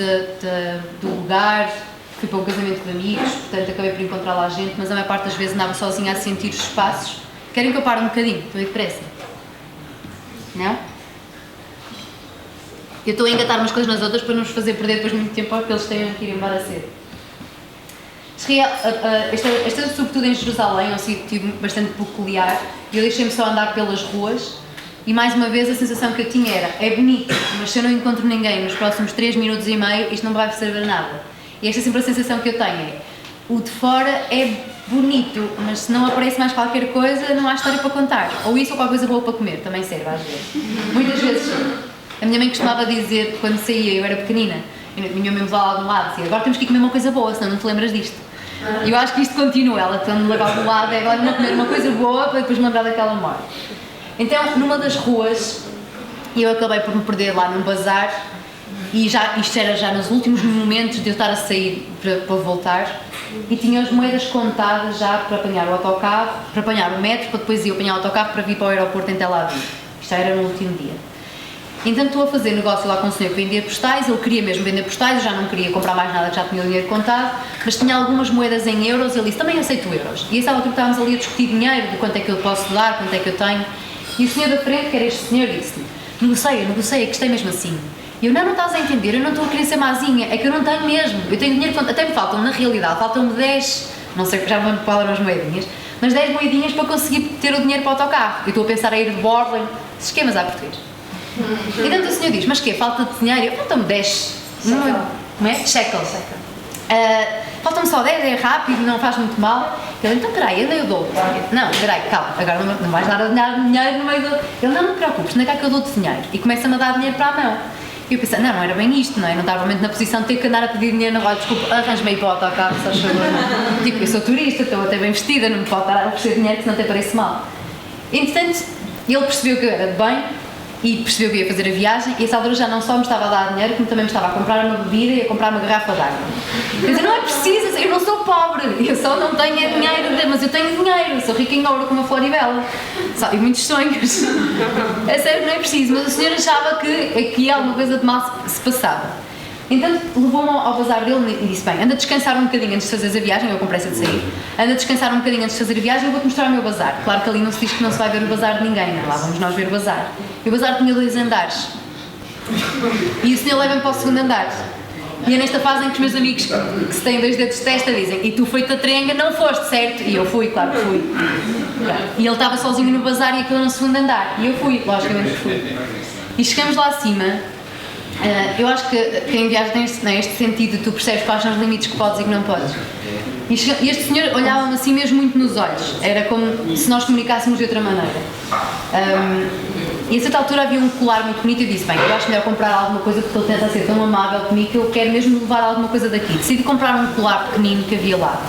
S1: do lugar, fui para um casamento de amigos, portanto acabei por encontrar lá gente, mas a maior parte das vezes andava sozinha a sentir os espaços. Querem que eu pare um bocadinho? Estou depressa. Não? Eu estou a engatar umas coisas nas outras para não nos fazer perder depois muito tempo porque eles tenham que ir embora cedo. Esta sobretudo em Jerusalém, é um sítio bastante peculiar e eu deixei-me só andar pelas ruas e mais uma vez a sensação que eu tinha era, é bonito, mas se eu não encontro ninguém nos próximos 3 minutos e meio, isto não vai servir a nada. E esta é sempre a sensação que eu tenho é, o de fora é bonito, mas se não aparece mais qualquer coisa, não há história para contar. Ou isso ou qualquer coisa boa para comer, também serve às vezes. Muitas vezes. A minha mãe costumava dizer, quando saía, eu era pequenina, a minha mãe me levava lá de um lado e dizia, agora temos que ir comer uma coisa boa, senão não te lembras disto. E eu acho que isto continua, ela quando me levava de um lado é agora não comer uma coisa boa para depois me lembrar daquela memória. Então, numa das ruas, eu acabei por me perder lá num bazar e isto era já nos últimos momentos de eu estar a sair para voltar e tinha as moedas contadas já para apanhar o autocarro, para apanhar o metro, para depois ir apanhar o autocarro para vir para o aeroporto em Tel Aviv. Isto já era no último dia. Então estou a fazer negócio lá com o senhor que vendia postais, ele queria mesmo vender postais, eu já não queria comprar mais nada, que já tinha o dinheiro contado, mas tinha algumas moedas em euros e ele disse, também aceito euros. E essa altura estávamos ali a discutir dinheiro, de quanto é que eu posso dar, quanto é que eu tenho, e o senhor da frente, que era este senhor, disse-me, negocia, que isto é mesmo assim. E eu, não estás a entender, eu não estou a querer ser mazinha, é que eu não tenho mesmo, eu tenho dinheiro, até me faltam, na realidade, faltam-me 10, não sei, já me qual eram as moedinhas, mas 10 moedinhas para conseguir ter o dinheiro para o autocarro. Eu estou a pensar a ir de Borlem, esquemas à português. E tanto o senhor diz, mas quê, falta de dinheiro? Faltam-me 10, não é? Shekels. Faltam-me só 10, é rápido, não faz muito mal. Ele, então peraí, eu dou-te. Não, peraí, calma, agora não vais dar dinheiro no meio do... Ele, não te preocupes, não é que eu dou-te dinheiro. E começa-me a dar dinheiro para a mão. E eu pensei, não era bem isto, não é? Não estava realmente na posição de ter que andar a pedir dinheiro na roda, desculpa, arranje-me aí para o autocarro, só favor. Tipo, eu sou turista, estou até bem vestida, não me pode estar a oferecer dinheiro, que senão até parece mal. Entretanto, ele percebeu que eu era de bem e percebeu que ia fazer a viagem e a essa altura já não só me estava a dar dinheiro, como também me estava a comprar uma bebida e a comprar uma garrafa de água. Quer dizer, não é preciso, eu não sou pobre, eu só não tenho dinheiro, mas eu tenho dinheiro, sou rica em ouro como a Floribela. E muitos sonhos. É sério, não é preciso, mas o senhor achava que aqui alguma coisa de mal se passava. Então levou-me ao bazar dele e disse, bem, anda a descansar um bocadinho antes de fazeres a viagem, eu com pressa de sair, anda a descansar um bocadinho antes de fazer a viagem, eu vou-te mostrar o meu bazar. Claro que ali não se diz que não se vai ver o bazar de ninguém, não? Lá vamos nós ver o bazar. E o bazar tinha 2 andares. E o senhor leva-me para o 2º andar. E é nesta fase em que os meus amigos que se têm 2 dedos de testa dizem, e tu feita trenga, não foste, certo? E eu fui, claro que fui. E ele estava sozinho no bazar e aquilo no 2º andar. E eu fui, logicamente que fui. E chegamos lá acima. Eu acho que quem viaja tem este sentido, tu percebes quais são os limites que podes e que não podes. E este senhor olhava-me assim mesmo muito nos olhos, era como se nós comunicássemos de outra maneira. E a certa altura havia um colar muito bonito e eu disse, bem, eu acho melhor comprar alguma coisa porque ele tenta ser tão amável comigo que eu quero mesmo levar alguma coisa daqui. Decidi comprar um colar pequenino que havia lá.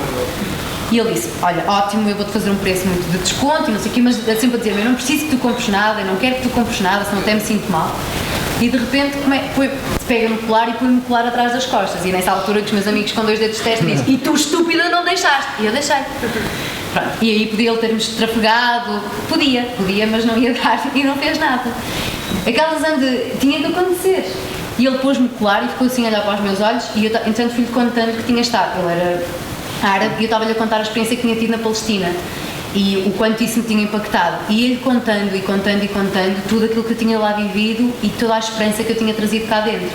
S1: E ele disse, olha, ótimo, eu vou-te fazer um preço muito de desconto e não sei o quê, mas sempre a dizer-me, eu não preciso que tu compres nada, eu não quero que tu compres nada, senão até me sinto mal. E de repente se pega no colar e põe-me o colar atrás das costas. E nessa altura que os meus amigos com 2 dedos de testa dizem, e tu estúpida não deixaste. E eu deixei. Pronto. E aí podia ele ter-me estrafegado, podia, mas não ia dar e não fez nada. Aquela razão de, tinha que acontecer. E ele pôs-me o colar e ficou assim a olhar para os meus olhos e eu, entretanto, fui-lhe contando que tinha estado. Ele era árabe e eu estava-lhe a contar a experiência que tinha tido na Palestina. E o quanto isso me tinha impactado. E ele contando tudo aquilo que eu tinha lá vivido e toda a esperança que eu tinha trazido cá dentro.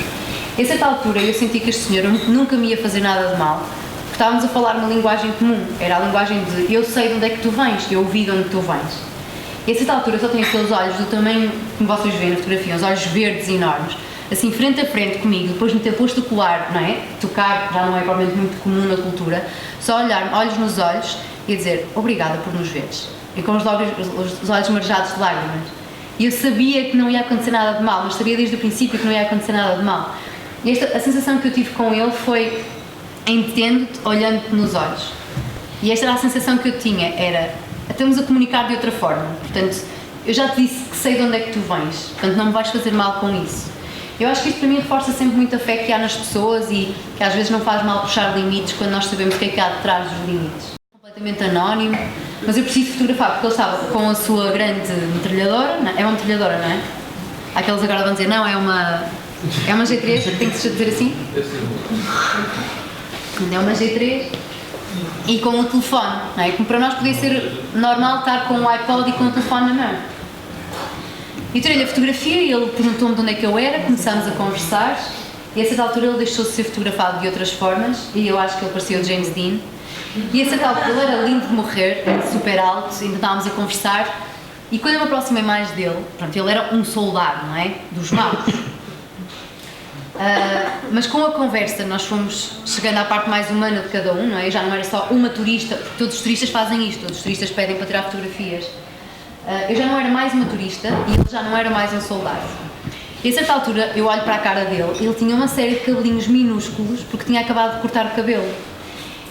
S1: A certa altura eu senti que este senhor nunca me ia fazer nada de mal, porque estávamos a falar uma linguagem comum, era a linguagem de eu sei de onde é que tu vens, eu ouvi de onde tu vens. E a certa altura eu só tinha aqueles olhos do tamanho, como vocês veem na fotografia, os olhos verdes enormes, assim frente a frente comigo, depois de me ter posto o colar, não é? Tocar já não é provavelmente muito comum na cultura, só olhar olhos nos olhos e dizer, obrigada por nos veres. E com os olhos marejados de lágrimas. E eu sabia que não ia acontecer nada de mal, mas sabia desde o princípio que não ia acontecer nada de mal. E a sensação que eu tive com ele foi, entendo-te, olhando-te nos olhos. E esta era a sensação que eu tinha, era, estamos a comunicar de outra forma. Portanto, eu já te disse que sei de onde é que tu vens, portanto não me vais fazer mal com isso. Eu acho que isto para mim reforça sempre muito a fé que há nas pessoas e que às vezes não faz mal puxar limites quando nós sabemos o que é que há detrás dos limites. Completamente anónimo, mas eu preciso fotografar porque ele estava com a sua grande metralhadora, não, é uma metralhadora, não é? Aqueles agora vão dizer, não, é uma G3, tem que se dizer assim? É uma G3 e com o telefone, não é? Como para nós podia ser normal estar com o iPod e com o telefone na mão. E tirei-lhe a fotografia e ele perguntou-me de onde é que eu era, começámos a conversar e a certa altura ele deixou-se ser fotografado de outras formas e eu acho que ele parecia o James Dean. E a certa altura ele era lindo de morrer, super alto, ainda estávamos a conversar e quando eu me aproximei mais dele, pronto, ele era um soldado, não é? Dos maus. Mas com a conversa nós fomos chegando à parte mais humana de cada um, não é? Já não era só uma turista, porque todos os turistas fazem isto, todos os turistas pedem para tirar fotografias. Eu já não era mais uma turista e ele já não era mais um soldado. E a certa altura eu olho para a cara dele, ele tinha uma série de cabelinhos minúsculos porque tinha acabado de cortar o cabelo.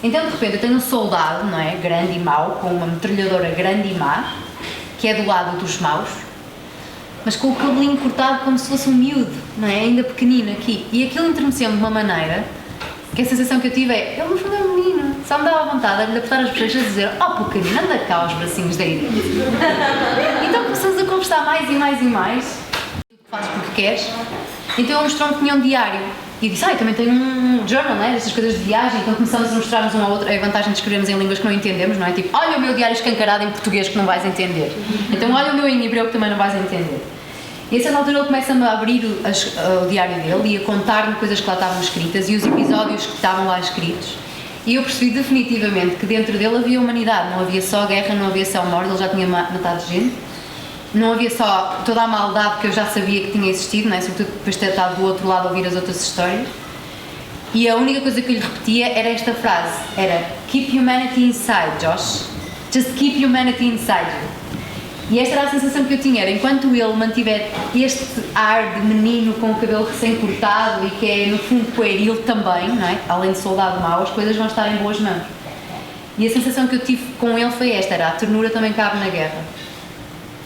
S1: Então de repente eu tenho um soldado, não é? Grande e mau, com uma metralhadora grande e má, que é do lado dos maus, mas com o cabelinho cortado como se fosse um miúdo, não é? Ainda pequenino aqui. E aquilo enterneceu-me de uma maneira que a sensação que eu tive é, ele no fundo é um menino, só me dava vontade de apertar as bochechas e dizer, oh pequenino, anda cá aos bracinhos da Irene. Então começamos a conversar mais e mais e mais, fazes porque queres. Então ele mostrou-me que tinha um diário e disse, eu também tenho um journal, não é? Essas coisas de viagem. Então começamos a mostrar-nos um ao outro. É a vantagem de escrevermos em línguas que não entendemos, não é? Tipo, olha o meu diário escancarado em português que não vais entender. Então olha o meu em hebreu que também não vais entender. E a certa altura ele começa-me a abrir o diário dele e a contar-me coisas que lá estavam escritas e os episódios que estavam lá escritos. E eu percebi definitivamente que dentro dele havia humanidade, não havia só guerra, não havia só morte, ele já tinha matado gente. Não havia só toda a maldade que eu já sabia que tinha existido, não é? Sobretudo depois de ter estado do outro lado a ouvir as outras histórias. E a única coisa que eu lhe repetia era esta frase, era Keep humanity inside, Josh. Just keep humanity inside you. E esta era a sensação que eu tinha, era enquanto ele mantiver este ar de menino com o cabelo recém-cortado e que é no fundo pueril também, não é? Além de soldado mau, as coisas vão estar em boas mãos. E a sensação que eu tive com ele foi esta, era a ternura também cabe na guerra.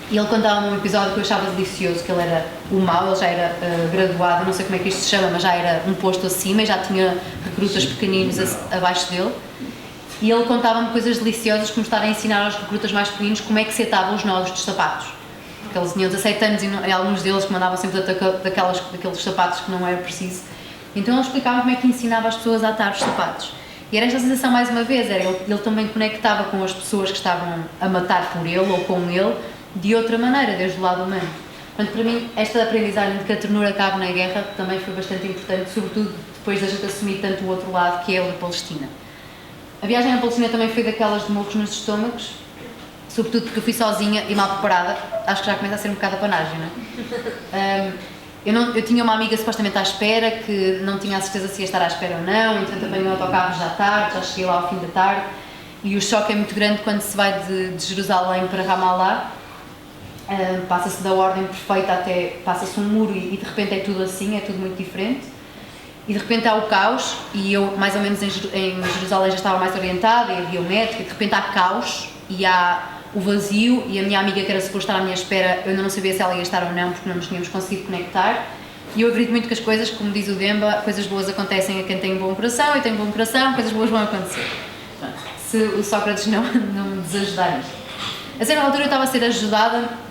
S1: E ele contava-me um episódio que eu achava delicioso, que ele era o mau, ele já era graduado, não sei como é que isto se chama, mas já era um posto acima e já tinha recrutas pequeninos abaixo dele. E ele contava-me coisas deliciosas, como estar a ensinar aos recrutas mais pequeninos como é que se atavam os nós dos sapatos. Porque eles tinham 17 anos e alguns deles que mandavam sempre daqueles sapatos que não era preciso. Então ele explicava como é que ensinava as pessoas a atar os sapatos. E era esta sensação mais uma vez, era ele também conectava com as pessoas que estavam a matar por ele ou com ele de outra maneira, desde o lado humano. Portanto, para mim, esta aprendizagem de que a ternura cabe na guerra também foi bastante importante, sobretudo depois da gente assumir tanto o outro lado que é o da Palestina. A viagem à Palestina também foi daquelas de morros nos estômagos, sobretudo porque eu fui sozinha e mal preparada, acho que já começa a ser um bocado a panagem, não é? Eu tinha uma amiga supostamente à espera, que não tinha a certeza se ia estar à espera ou não, entretanto apanhei o autocarro já tarde, já cheguei lá ao fim da tarde, e o choque é muito grande quando se vai de Jerusalém para Ramallah. Passa-se da ordem perfeita até, passa-se um muro e de repente é tudo assim, é tudo muito diferente. E de repente há o caos, e eu mais ou menos em Jerusalém já estava mais orientada, e havia o médico, e de repente há caos, e há o vazio, e a minha amiga que era suposto estar à minha espera, eu ainda não sabia se ela ia estar ou não, porque não nos tínhamos conseguido conectar. E eu acredito muito que as coisas, como diz o Demba, coisas boas acontecem a quem tem um bom coração, e tem um bom coração, coisas boas vão acontecer. Se o Sócrates não me desajudar nisto. A certa altura eu estava a ser ajudada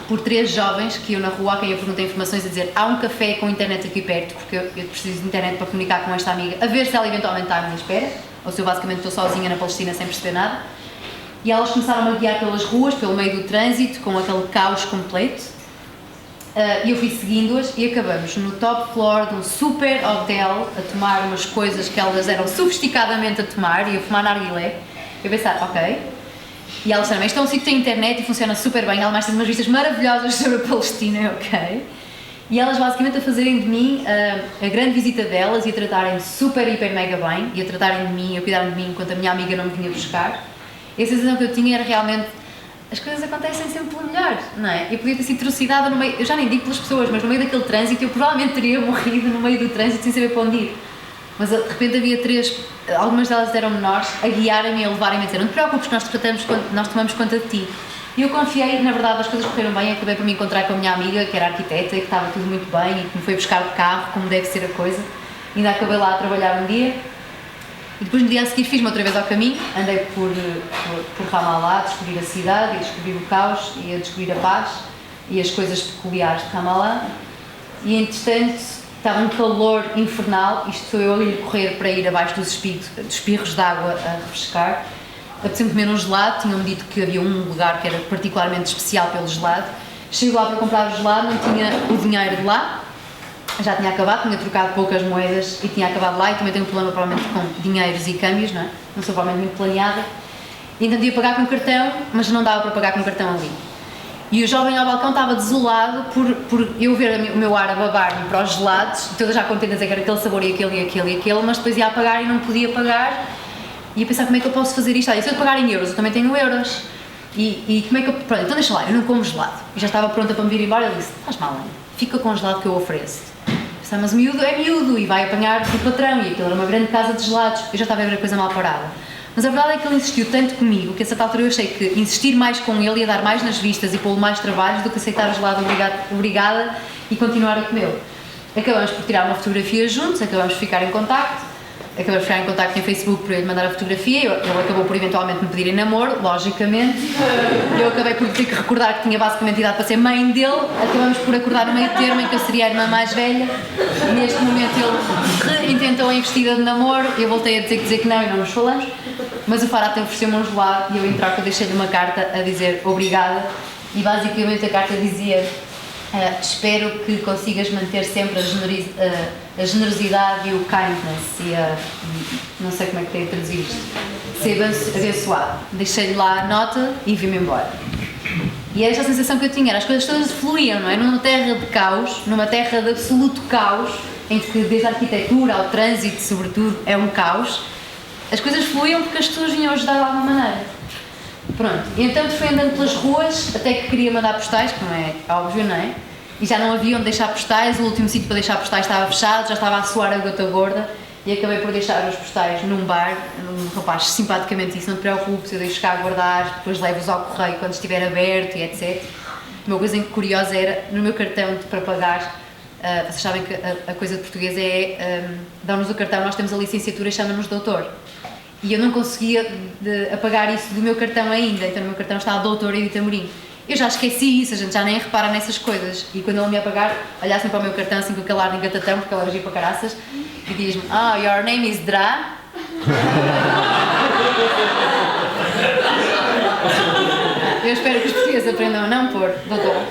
S1: por 3 jovens que eu na rua, a quem eu perguntei informações, a dizer, há um café com internet aqui perto, porque eu preciso de internet para comunicar com esta amiga, a ver se ela eventualmente está à minha espera, ou se eu basicamente estou sozinha na Palestina sem perceber nada. E elas começaram a guiar pelas ruas, pelo meio do trânsito, com aquele caos completo, e eu fui seguindo-as e acabamos no top floor de um super hotel a tomar umas coisas que elas eram sofisticadamente a tomar e a fumar narguilé. Eu pensar, ok. E elas disseram, isto é um sítio que tem internet e funciona super bem, ela mais tem umas vistas maravilhosas sobre a Palestina, ok? E elas basicamente a fazerem de mim a grande visita delas e a tratarem super, hiper, mega bem, e a tratarem de mim, a cuidarem de mim enquanto a minha amiga não me vinha buscar. E a sensação que eu tinha era realmente, as coisas acontecem sempre pelo melhor, não é? Eu podia ter sido trucidada no meio, eu já nem digo pelas pessoas, mas no meio daquele trânsito eu provavelmente teria morrido no meio do trânsito sem saber para onde ir. Mas de repente havia 3, algumas delas eram menores, a guiarem-me e a levarem-me a dizer, não te preocupes que nós tomamos conta de ti. E eu confiei, na verdade as coisas correram bem, acabei por me encontrar com a minha amiga, que era arquiteta, e que estava tudo muito bem, e que me foi buscar de carro, como deve ser a coisa. Ainda acabei lá a trabalhar um dia, e depois no dia a seguir fiz-me outra vez ao caminho, andei por Ramallah, a descobrir a cidade, a descobrir o caos, e a descobrir a paz, e as coisas peculiares de Ramallah, e entretanto estava um calor infernal, isto foi eu a lhe correr para ir abaixo dos espirros de água a refrescar. Apeteceu-me comer um gelado, tinham-me dito que havia um lugar que era particularmente especial pelo gelado. Chego lá para comprar o gelado, não tinha o dinheiro de lá, já tinha acabado, tinha trocado poucas moedas e tinha acabado lá, e também tenho um problema provavelmente com dinheiros e câmbios, não é? Não sou provavelmente muito planeada. E então ia pagar com cartão, mas não dava para pagar com cartão ali. E o jovem ao balcão estava desolado por eu ver o meu ar a babar-me para os gelados, toda já contente a dizer que era aquele sabor e aquele e aquele e aquele, mas depois ia a pagar e não podia pagar, e ia pensar como é que eu posso fazer isto. E se eu pagar em euros, eu também tenho euros, e como é que eu... Pronto, então deixa lá, eu não como gelado. E já estava pronta para me vir embora, ele disse, faz mal, fica congelado que eu ofereço. Pensava, mas miúdo é miúdo e vai apanhar do patrão, e aquilo era uma grande casa de gelados, eu já estava a ver a coisa mal parada. Mas a verdade é que ele insistiu tanto comigo que a certa altura eu achei que insistir mais com ele ia dar mais nas vistas e pô-lo mais trabalhos do que aceitar o gelado obrigada e continuar a comê-lo. Acabamos por tirar uma fotografia juntos, acabamos por ficar em contacto, no Facebook para ele mandar a fotografia, ele acabou por eventualmente me pedir em namoro, logicamente, eu acabei por ter que recordar que tinha basicamente idade para ser mãe dele, acabamos por acordar no meio termo em que eu seria a irmã mais velha, e neste momento ele reintentou a investida de namoro, eu voltei a dizer que não e não nos falamos, mas o Farhat ofereceu-me um gelado e eu em troca deixei-lhe uma carta a dizer obrigada, e basicamente a carta dizia: espero que consigas manter sempre a generosidade e o kindness e não sei como é que tem a traduzir isto, ser abençoado. Deixei-lhe lá a nota e vim-me embora. E esta sensação que eu tinha, as coisas todas fluíam, não é? Numa terra de caos, numa terra de absoluto caos, em que desde a arquitetura ao trânsito, sobretudo, é um caos, as coisas fluíam porque as pessoas vinham ajudar de alguma maneira. Pronto, e então fui andando pelas ruas, até que queria mandar postais, que não é óbvio, não é? E já não havia onde deixar postais, o último sítio para deixar postais estava fechado, já estava a suar a gota gorda, e acabei por deixar os postais num bar. Um rapaz simpaticamente disse: não te preocupes, eu deixo cá a guardar, depois levo-os ao correio quando estiver aberto e etc. Uma coisa curiosa era, no meu cartão para pagar, vocês sabem que a coisa de português é, dão-nos o cartão, nós temos a licenciatura e chamam-nos doutor. E eu não conseguia apagar isso do meu cartão ainda, então no meu cartão está a doutora Edith Amorim. Eu já esqueci isso, a gente já nem repara nessas coisas. E quando ele me apagar, olhassem para o meu cartão assim com aquele ar de engatatão, porque ele era giro para caraças, e diz-me: your name is Dra? Eu espero que os portugueses aprendam a não pôr doutor.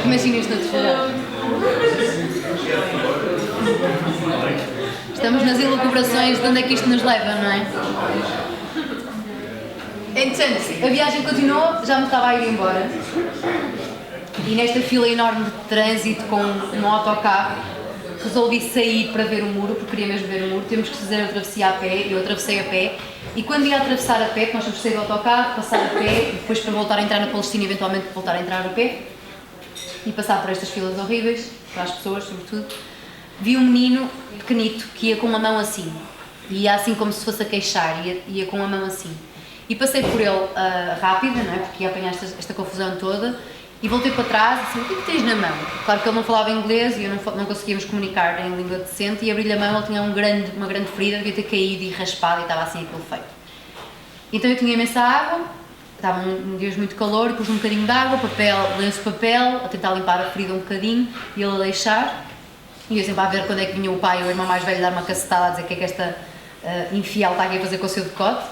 S1: Imagina isto no telefone. Estamos nas elucubrações de onde é que isto nos leva, não é? Entretanto, a viagem continuou, já me estava a ir embora. E nesta fila enorme de trânsito com um autocarro, resolvi sair para ver o muro, porque queria mesmo ver o muro. Temos que fazer a travessia a pé, eu atravessei a pé. E quando ia atravessar a pé, que nós temos que sair do autocarro, passar a pé, e depois para voltar a entrar na Palestina, eventualmente voltar a entrar a pé, e passar por estas filas horríveis, para as pessoas sobretudo, vi um menino pequenito que ia com uma mão assim, e ia assim como se fosse a queixar, ia com a mão assim. E passei por ele rápida, não é? Porque ia apanhar esta confusão toda, e voltei para trás e disse: o que é que tens na mão? Claro que ele não falava inglês e eu não conseguíamos comunicar em língua decente, e abri-lhe a mão, ele tinha uma grande ferida, devia ter caído e raspado e estava assim aquilo feito. Então eu tinha imensa água, estava um dia muito calor, pus um bocadinho de água, lenço de papel, a tentar limpar a ferida um bocadinho e ele a deixar. E eu sempre a ver quando é que vinha o pai ou o irmão mais velho dar uma cacetada a dizer que é que esta infiel está aqui a fazer com o seu decote.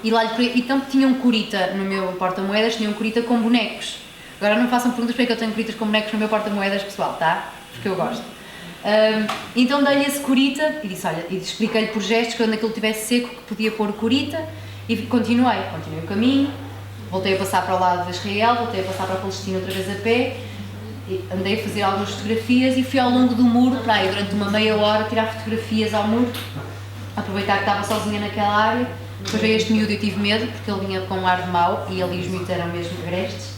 S1: E lá então tinha um curita no meu porta-moedas, tinha um curita com bonecos. Agora não me façam perguntas porque é que eu tenho curitas com bonecos no meu porta-moedas, pessoal, tá? Porque eu gosto. Então dei-lhe esse curita e disse: olha, e expliquei-lhe por gestos que quando aquilo estivesse seco que podia pôr o curita, e continuei o caminho, voltei a passar para o lado de Israel, voltei a passar para a Palestina outra vez a pé, e andei a fazer algumas fotografias e fui ao longo do muro, para aí, durante uma meia hora, tirar fotografias ao muro, aproveitar que estava sozinha naquela área. Depois veio este miúdo e eu tive medo, porque ele vinha com um ar de mau e ali os miúdos eram mesmo agrestes.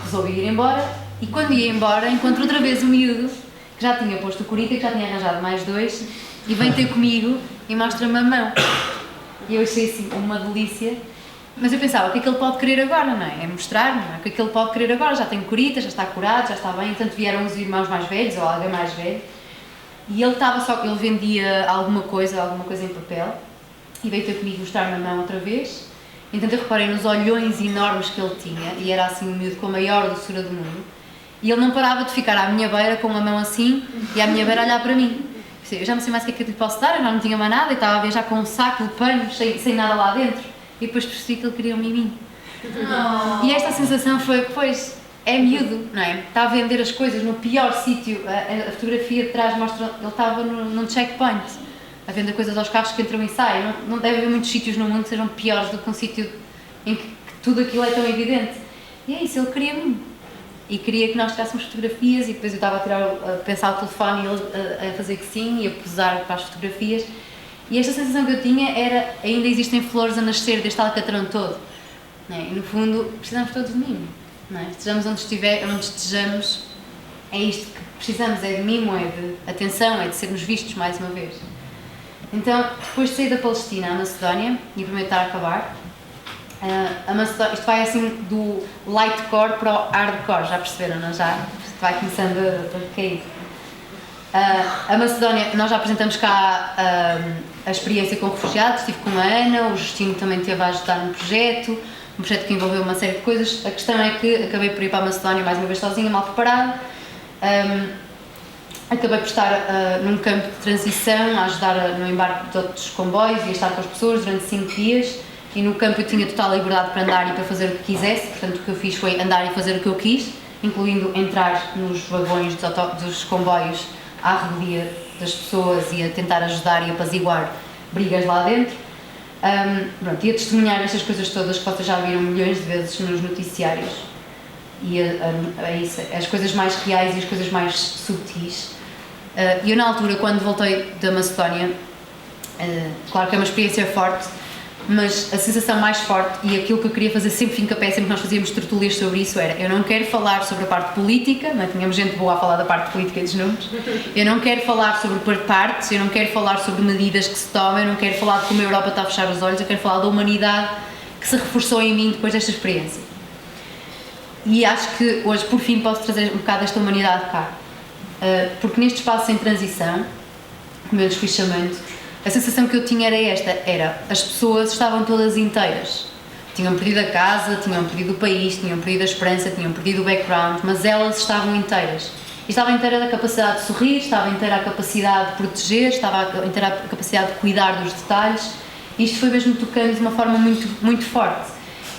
S1: Resolvi ir embora, e quando ia embora encontro outra vez o miúdo, que já tinha posto o curita, que já tinha arranjado mais dois, e vem ter comigo e mostra-me a mão. E eu achei assim uma delícia, mas eu pensava: o que é que ele pode querer agora, não é? É mostrar-me, não é? O que é que ele pode querer agora? Já tem curita, já está curado, já está bem. Portanto vieram os irmãos mais velhos ou alguém mais velho, e ele vendia alguma coisa em papel, e veio ter comigo mostrar-me a mão outra vez. Então eu reparei nos olhões enormes que ele tinha, e era assim um miúdo com a maior doçura do mundo, e ele não parava de ficar à minha beira com a mão assim, e à minha beira a olhar para mim. Eu já não sei mais o que é que eu lhe posso dar, eu já não tinha mais nada, e estava a ver já com um saco de pano sem nada lá dentro, e depois percebi que ele queria um miminho. E esta sensação foi: pois, é miúdo, não é? Está a vender as coisas no pior sítio, a fotografia de trás mostra, ele estava num checkpoint, a vender coisas aos carros que entram e saem. Não deve haver muitos sítios no mundo que sejam piores do que um sítio em que tudo aquilo é tão evidente. E é isso, ele queria mim. e queria que nós tirássemos fotografias, e depois eu estava a pensar o telefone e ele a fazer que sim, e a posar para as fotografias. E esta sensação que eu tinha era, ainda existem flores a nascer deste alcatrão todo, não é? E no fundo precisamos todos de mimo, não é? Estejamos onde estejamos, é isto que precisamos, é de mimo, é de atenção, é de sermos vistos mais uma vez. Então, depois de sair da Palestina à Macedónia, e primeiro estar a acabar, a Macedónia, isto vai assim do lightcore para o hardcore, já perceberam, não? Já isto vai começando a cair. A Macedónia, nós já apresentamos cá a experiência com refugiados, estive com a Ana, o Justino também esteve a ajudar no projeto, um projeto que envolveu uma série de coisas. A questão é que acabei por ir para a Macedónia mais uma vez sozinha, mal preparada. Acabei por estar num campo de transição, a ajudar no embarque de outros comboios e a estar com as pessoas durante 5 dias, e no campo eu tinha total liberdade para andar e para fazer o que quisesse, portanto o que eu fiz foi andar e fazer o que eu quis, incluindo entrar nos vagões dos comboios à revelia das pessoas e a tentar ajudar e apaziguar brigas lá dentro. Pronto, e a testemunhar estas coisas todas que vocês já viram milhões de vezes nos noticiários, e as coisas mais reais e as coisas mais subtis. Eu na altura, quando voltei da Macedónia, claro que é uma experiência forte, mas a sensação mais forte e aquilo que eu queria fazer sempre fincapé, sempre que nós fazíamos tertúlias sobre isso, era: eu não quero falar sobre a parte política, não é? Tínhamos gente boa a falar da parte política e dos números, eu não quero falar sobre partes, eu não quero falar sobre medidas que se tomam, eu não quero falar de como a Europa está a fechar os olhos, eu quero falar da humanidade que se reforçou em mim depois desta experiência. E acho que hoje, por fim, posso trazer um bocado desta humanidade cá, porque neste espaço em transição, como eu lhes fui chamando, a sensação que eu tinha era esta: as pessoas estavam todas inteiras, tinham perdido a casa, tinham perdido o país, tinham perdido a esperança, tinham perdido o background, mas elas estavam inteiras. E estava inteira da capacidade de sorrir, estava inteira a capacidade de proteger, estava inteira a capacidade de cuidar dos detalhes. E isto foi mesmo tocando de uma forma muito, muito forte.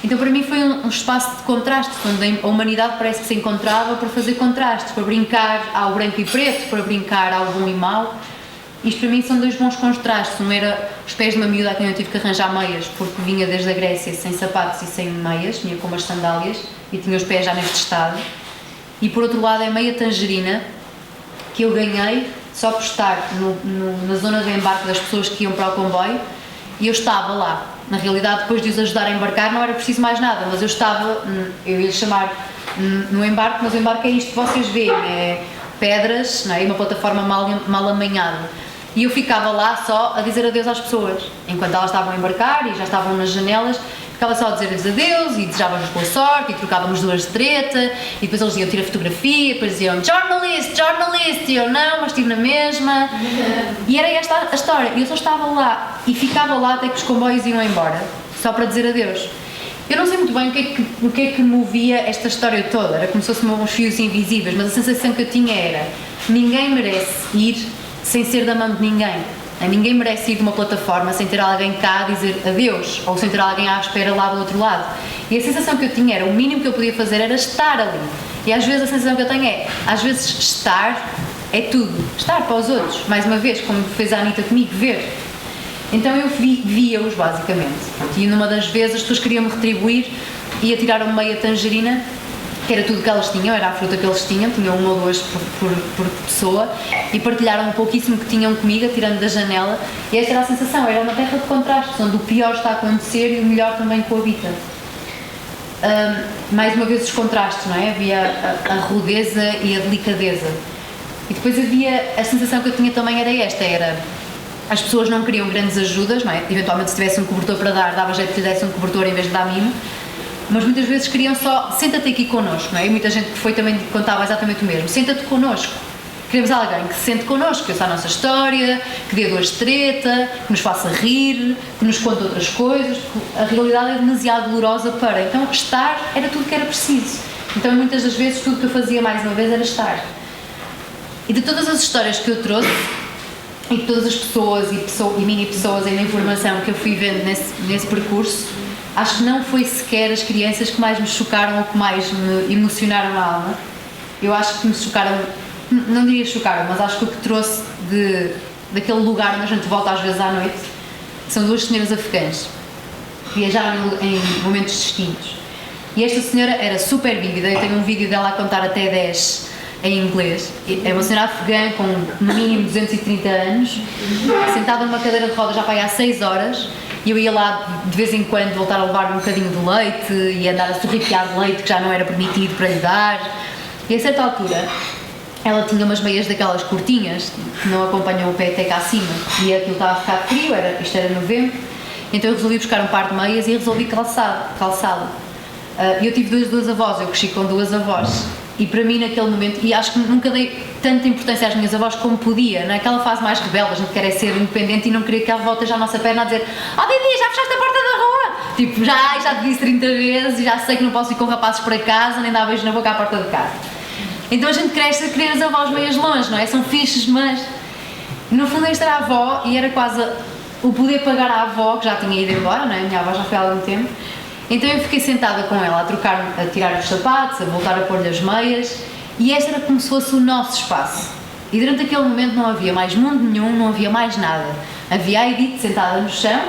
S1: Então para mim foi um espaço de contrastes, onde a humanidade parece que se encontrava para fazer contrastes, para brincar ao branco e preto, para brincar ao bom e mau. Isto para mim são dois bons contrastes. Um era os pés de uma miúda a quem eu tive que arranjar meias, porque vinha desde a Grécia sem sapatos e sem meias, vinha com umas sandálias e tinha os pés já neste estado. E por outro lado é meia tangerina que eu ganhei só por estar na zona de embarque das pessoas que iam para o comboio, e eu estava lá. Na realidade, depois de os ajudar a embarcar, não era preciso mais nada, mas eu estava, eu ia chamar no embarque, mas o embarque é isto que vocês veem, é pedras, não é? E uma plataforma mal amanhada. E eu ficava lá só a dizer adeus às pessoas, enquanto elas estavam a embarcar e já estavam nas janelas, ficava só a dizer-lhes adeus e desejávamos boa sorte e trocávamos duas de treta, e depois eles iam tirar fotografia, depois diziam journalist, e eu não, mas estive na mesma. E era esta a história, e eu só estava lá e ficava lá até que os comboios iam embora, só para dizer adeus. Eu não sei muito bem o que é que movia esta história toda, era como se fossem uns fios invisíveis, mas a sensação que eu tinha era: ninguém merece ir sem ser da mão de ninguém. Ninguém merece ir de uma plataforma sem ter alguém cá a dizer adeus, ou sem ter alguém à espera lá do outro lado. E a sensação que eu tinha era: o mínimo que eu podia fazer era estar ali. E às vezes a sensação que eu tenho é: às vezes estar é tudo. Estar para os outros, mais uma vez, como fez a Anitta comigo, ver. Então eu via-os basicamente. E numa das vezes as pessoas queriam-me retribuir e atiraram-me meia tangerina, que era tudo que elas tinham, era a fruta que eles tinham uma ou duas por pessoa, e partilharam um pouquíssimo que tinham comigo, atirando da janela. E esta era a sensação, era uma terra de contrastes, onde o pior está a acontecer e o melhor também coabita. Mais uma vez os contrastes, não é? Havia a rudeza e a delicadeza. E depois havia, a sensação que eu tinha também era esta, as pessoas não queriam grandes ajudas, não é? Eventualmente se tivesse um cobertor para dar, dava jeito que lhe desse um cobertor em vez de dar mimo, mas muitas vezes queriam só: senta-te aqui connosco, não é? E muita gente que foi também contava exatamente o mesmo: senta-te connosco. Queremos alguém que se sente connosco, que ouça a nossa história, que dê duas de treta, que nos faça rir, que nos conte outras coisas, porque a realidade é demasiado dolorosa para. Então estar era tudo que era preciso. Então muitas das vezes tudo que eu fazia mais uma vez era estar. E de todas as histórias que eu trouxe, e de todas as pessoas e mini pessoas e da informação que eu fui vendo nesse percurso, acho que não foi sequer as crianças que mais me chocaram ou que mais me emocionaram a alma. Eu acho que me chocaram, não diria chocaram, mas acho que o que trouxe daquele lugar onde a gente volta às vezes à noite são duas senhoras afegãs que viajaram em momentos distintos. E esta senhora era super vívida, eu tenho um vídeo dela a contar até 10 em inglês. É uma senhora afegã com no mínimo 230 anos, sentada numa cadeira de rodas já para aí há 6 horas, e eu ia lá de vez em quando voltar a levar um bocadinho de leite e andar a sorripiar de leite que já não era permitido para lhe dar. E a certa altura ela tinha umas meias daquelas curtinhas que não acompanham o pé até cá acima, e aquilo estava a ficar frio, isto era novembro, então eu resolvi buscar um par de meias e resolvi calçá-la. Eu tive duas avós, eu cresci com 2 avós, e para mim naquele momento, e acho que nunca dei tanta importância às minhas avós como podia, naquela fase mais rebelde, a gente quer ser independente e não queria que ela voltasse à nossa perna a dizer: oh Didi, já fechaste a porta da rua? Tipo, já te disse 30 vezes e já sei que não posso ir com rapazes para casa, nem dar beijo na boca à porta de casa. Então a gente cresce a querer as avós meias longe, não é? São fixes, mas no fundo esta era a avó e era quase o poder pagar à avó, que já tinha ido embora, não é? A minha avó já foi há algum tempo. Então eu fiquei sentada com ela a tirar os sapatos, a voltar a pôr-lhe as meias, e esta era como se fosse o nosso espaço. E durante aquele momento não havia mais mundo nenhum, não havia mais nada. Havia a Edith sentada no chão,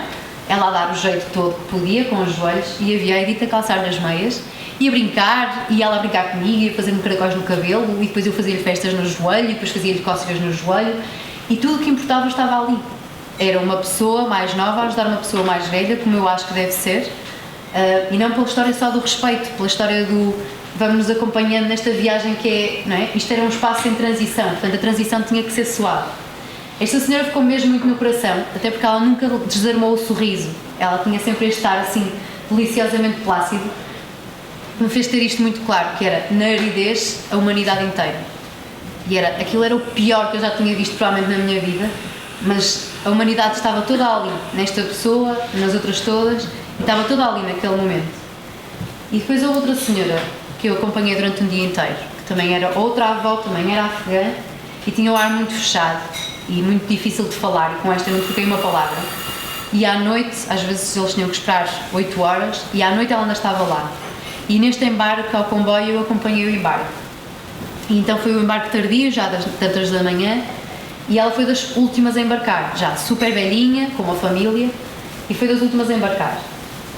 S1: ela a dar o jeito todo que podia com os joelhos, e havia a Edith a calçar-lhe as meias, e a brincar, e ela a brincar comigo, e a fazer-me caracóis no cabelo, e depois eu fazia-lhe festas no joelho, e depois fazia-lhe cócegas no joelho, e tudo o que importava estava ali. Era uma pessoa mais nova a ajudar uma pessoa mais velha, como eu acho que deve ser, e não pela história só do respeito, pela história do vamos nos acompanhando nesta viagem que é, não é? Isto era um espaço em transição, portanto a transição tinha que ser suave. Esta senhora ficou mesmo muito no coração, até porque ela nunca desarmou o sorriso, ela tinha sempre este estar assim, deliciosamente plácido, me fez ter isto muito claro, que era, na aridez, a humanidade inteira. E aquilo era o pior que eu já tinha visto provavelmente na minha vida, mas a humanidade estava toda ali, nesta pessoa, nas outras todas, e estava toda ali naquele momento. E depois houve outra senhora que eu acompanhei durante um dia inteiro, que também era outra avó, também era afegã, e tinha o ar muito fechado e muito difícil de falar, e com esta eu não troquei uma palavra. E à noite, às vezes eles tinham que esperar 8 horas, e à noite ela ainda estava lá. E neste embarque ao comboio eu acompanhei o embarque. E então foi o embarque tardio, já das tantas da manhã, e ela foi das últimas a embarcar, já super velhinha, com uma família, e foi das últimas a embarcar.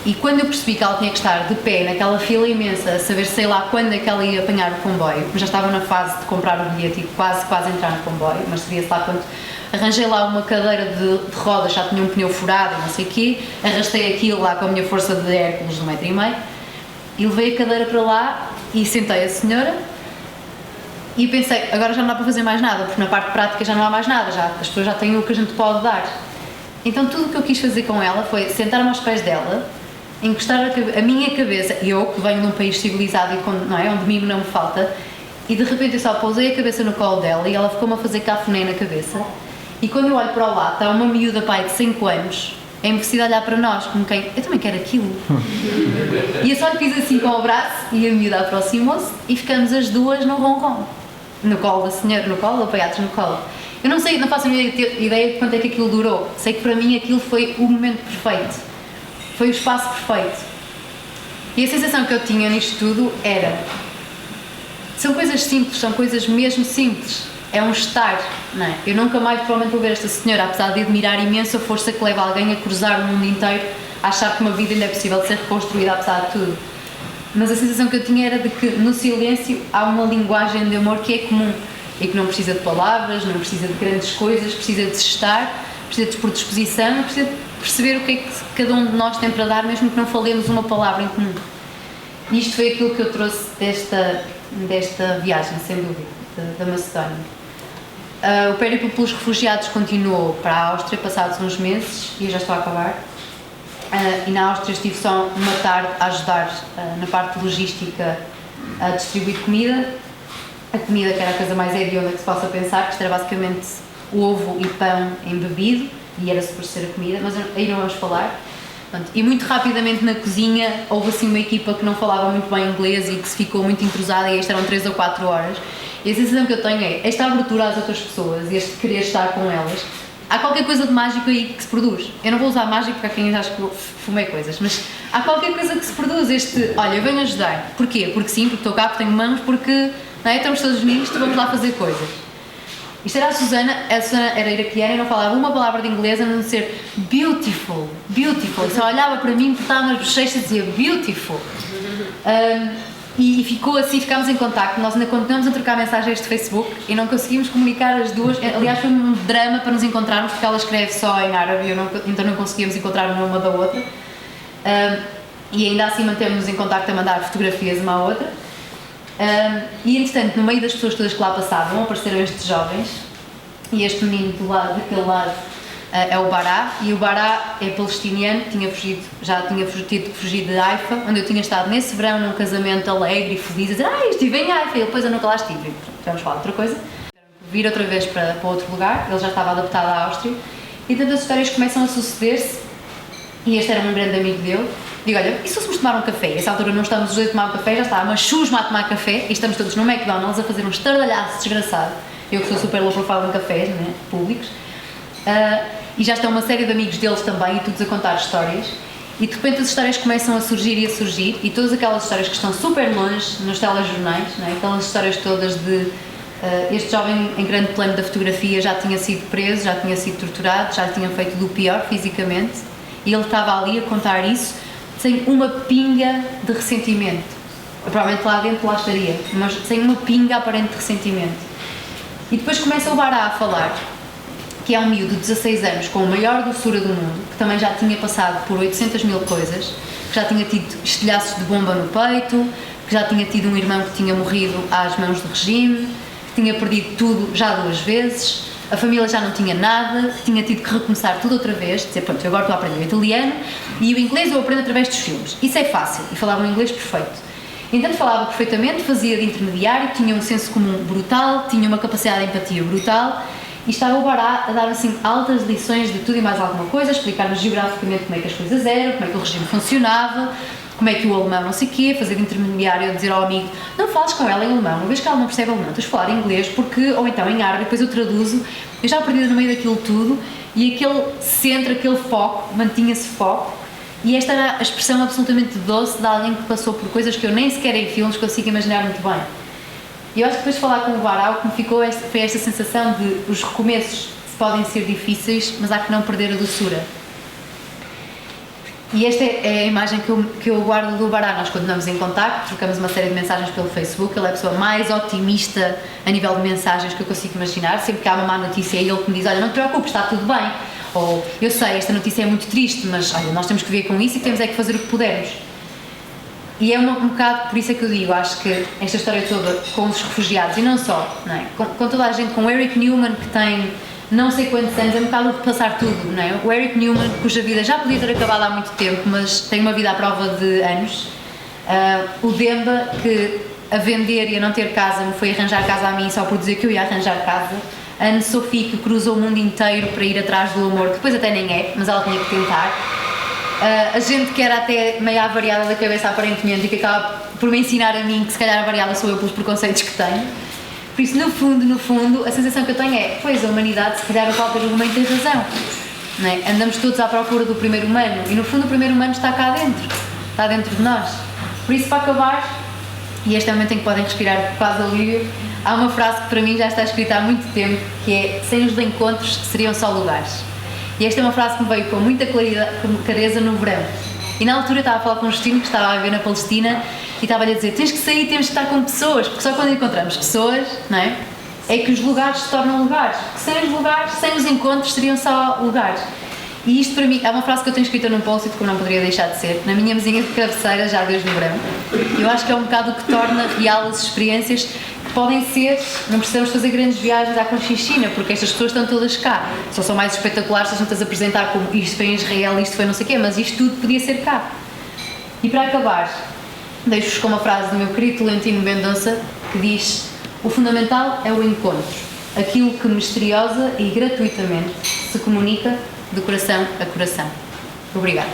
S1: E quando eu percebi que ela tinha que estar de pé naquela fila imensa, a saber sei lá quando é que ela ia apanhar o comboio, já estava na fase de comprar o bilhete e quase a entrar no comboio, mas sabia-se lá quando arranjei lá uma cadeira de rodas, já tinha um pneu furado e não sei o quê, arrastei aquilo lá com a minha força de Hércules de 1,5 m, e levei a cadeira para lá e sentei a senhora e pensei, agora já não dá para fazer mais nada, porque na parte prática já não há mais nada, as pessoas já têm o que a gente pode dar. Então tudo o que eu quis fazer com ela foi sentar-me aos pés dela, encostar a minha cabeça, eu que venho de um país civilizado e não é, onde mimo não me falta, e de repente eu só pousei a cabeça no colo dela e ela ficou-me a fazer cafuné na cabeça, e quando eu olho para o lado está uma miúda pai de 5 anos, é impossível olhar para nós como quem, eu também quero aquilo. E eu só lhe fiz assim com o braço e a miúda aproximou-se e ficamos as duas no ronron, no colo da senhora, no colo, apoiados no colo. Eu não sei, não faço a minha ideia de quanto é que aquilo durou, sei que para mim aquilo foi o momento perfeito, foi o espaço perfeito. E a sensação que eu tinha nisto tudo era, são coisas simples, são coisas mesmo simples, é um estar, não é? Eu nunca mais provavelmente vou ver esta senhora, apesar de admirar imenso a força que leva alguém a cruzar o mundo inteiro, a achar que uma vida ainda é possível de ser reconstruída apesar de tudo. Mas a sensação que eu tinha era de que no silêncio há uma linguagem de amor que é comum e que não precisa de palavras, não precisa de grandes coisas, precisa de se estar, precisa de predisposição, precisa de perceber o que é que cada um de nós tem para dar, mesmo que não falemos uma palavra em comum. E isto foi aquilo que eu trouxe desta viagem, sem dúvida, da Macedónia. O périplo pelos refugiados continuou para a Áustria, passados uns meses, e eu já estou a acabar. E na Áustria estive só uma tarde a ajudar na parte logística a distribuir comida. A comida que era a coisa mais hedionda que se possa pensar, que isto era basicamente ovo e pão embebido, e era suposto ser a comida, mas aí não vamos falar. Pronto, e muito rapidamente na cozinha houve assim uma equipa que não falava muito bem inglês e que se ficou muito entrosada, e isto eram 3 ou 4 horas. E a sensação que eu tenho é esta abertura às outras pessoas e este querer estar com elas. Há qualquer coisa de mágico aí que se produz. Eu não vou usar mágico porque há quem acha que eu fumei coisas, mas há qualquer coisa que se produz. Olha, eu venho ajudar. Porquê? Porque sim, porque estou cá, porque tenho mãos, porque não é? Estamos todos nisto, vamos lá fazer coisas. Isto era a Susana era iraquiana e não falava uma palavra de inglês a não ser beautiful, beautiful. Só olhava para mim, cortava umas bochechas e dizia beautiful. E ficou assim, ficámos em contacto. Nós ainda continuamos a trocar mensagens de Facebook e não conseguimos comunicar as duas. Aliás, foi um drama para nos encontrarmos porque ela escreve só em árabe e então não conseguíamos encontrar uma da outra. E ainda assim mantemos-nos em contacto a mandar fotografias uma à outra. E entretanto, no meio das pessoas todas que lá passavam, apareceram estes jovens e este menino daquele lado é o Bará, e o Bará é palestiniano, já tinha tido que fugir de Haifa, onde eu tinha estado nesse verão num casamento alegre e feliz, a dizer, estive em Haifa, e depois eu nunca lá estive. Vamos falar de outra coisa. Vir outra vez para outro lugar, ele já estava adaptado à Áustria, e tantas histórias começam a suceder-se, e este era um grande amigo dele. Digo, olha, e se fôssemos tomar um café? Nessa altura não estamos os dois a tomar um café, já está uma chusma a tomar café, e estamos todos no McDonald's a fazer um estardalhaço desgraçado. Eu que sou super low profile em cafés, né, públicos. E já estão uma série de amigos deles também, e todos a contar histórias. E de repente as histórias começam a surgir, e todas aquelas histórias que estão super longe nos telejornais, né, aquelas histórias todas de... este jovem em grande plano da fotografia já tinha sido preso, já tinha sido torturado, já tinha feito do pior fisicamente, e ele estava ali a contar isso sem uma pinga de ressentimento. Provavelmente lá dentro lá estaria, mas sem uma pinga aparente de ressentimento. E depois começa o Bará a falar, que é um miúdo de 16 anos, com a maior doçura do mundo, que também já tinha passado por 800 mil coisas, que já tinha tido estilhaços de bomba no peito, que já tinha tido um irmão que tinha morrido às mãos do regime, que tinha perdido tudo já 2 vezes, a família já não tinha nada, que tinha tido que recomeçar tudo outra vez, dizer, pronto, eu agora estou a aprender o italiano e o inglês eu aprendo através dos filmes. Isso é fácil, e falava um inglês perfeito. Então falava perfeitamente, fazia de intermediário, tinha um senso comum brutal, tinha uma capacidade de empatia brutal, e estava o Bará a dar assim altas lições de tudo e mais alguma coisa, a explicar-nos geograficamente como é que as coisas eram, como é que o regime funcionava, como é que o alemão não sei o quê, fazer de intermediário, a dizer ao amigo, não fales com ela em alemão, uma vez que ela não percebe alemão, tens de falar inglês, porque, ou então em árabe, depois eu traduzo, eu já perdi no meio daquilo tudo, e aquele centro, aquele foco, mantinha-se foco, e esta era a expressão absolutamente doce de alguém que passou por coisas que eu nem sequer em filmes consigo imaginar muito bem. E eu acho que depois de falar com o Bará, o que me ficou foi esta sensação de os recomeços podem ser difíceis, mas há que não perder a doçura. E esta é a imagem que eu guardo do Bará. Nós continuamos em contacto, trocamos uma série de mensagens pelo Facebook, ele é a pessoa mais otimista a nível de mensagens que eu consigo imaginar. Sempre que há uma má notícia é ele que me diz, olha, não te preocupes, está tudo bem. Ou, eu sei, esta notícia é muito triste, mas olha, nós temos que ver com isso e temos é que fazer o que pudermos. E é um bocado, por isso é que eu digo, acho que esta história toda com os refugiados, e não só, não é? Com toda a gente, com o Eric Newman, que tem não sei quantos anos, é um bocado de passar tudo, não é? O Eric Newman, cuja vida já podia ter acabado há muito tempo, mas tem uma vida à prova de anos. O Demba, que a vender e a não ter casa, me foi arranjar casa a mim só por dizer que eu ia arranjar casa. A Anne Sophie, que cruzou o mundo inteiro para ir atrás do amor, que depois até nem é, mas ela tinha que tentar. A gente que era até meio avariada da cabeça aparentemente e que acaba por me ensinar a mim que se calhar avariada sou eu pelos preconceitos que tenho. Por isso, no fundo, a sensação que eu tenho é, pois, a humanidade se calhar a qualquer momento tem razão, não é? Andamos todos à procura do primeiro humano e no fundo o primeiro humano está cá dentro, está dentro de nós. Por isso, para acabar, e este é o momento em que podem respirar quase alívio, há uma frase que para mim já está escrita há muito tempo, que é, sem os encontros seriam só lugares. E esta é uma frase que me veio com muita clareza no verão. E na altura eu estava a falar com um Justino que estava a viver na Palestina e estava-lhe a dizer, tens que sair, temos que estar com pessoas, porque só quando encontramos pessoas, não é? É que os lugares se tornam lugares. Porque sem os lugares, sem os encontros, seriam só lugares. E isto para mim, é uma frase que eu tenho escrita num post-it, como não poderia deixar de ser, na minha mesinha de cabeceira já desde o verão. Eu acho que é um bocado o que torna real as experiências que podem ser, não precisamos fazer grandes viagens à Conchinchina, porque estas pessoas estão todas cá. Só são mais espetaculares se a gente as apresentar como isto foi em Israel, isto foi não sei o quê, mas isto tudo podia ser cá. E para acabar, deixo-vos com uma frase do meu querido Tolentino Mendonça, que diz, o fundamental é o encontro, aquilo que misteriosa e gratuitamente se comunica de coração a coração. Obrigada.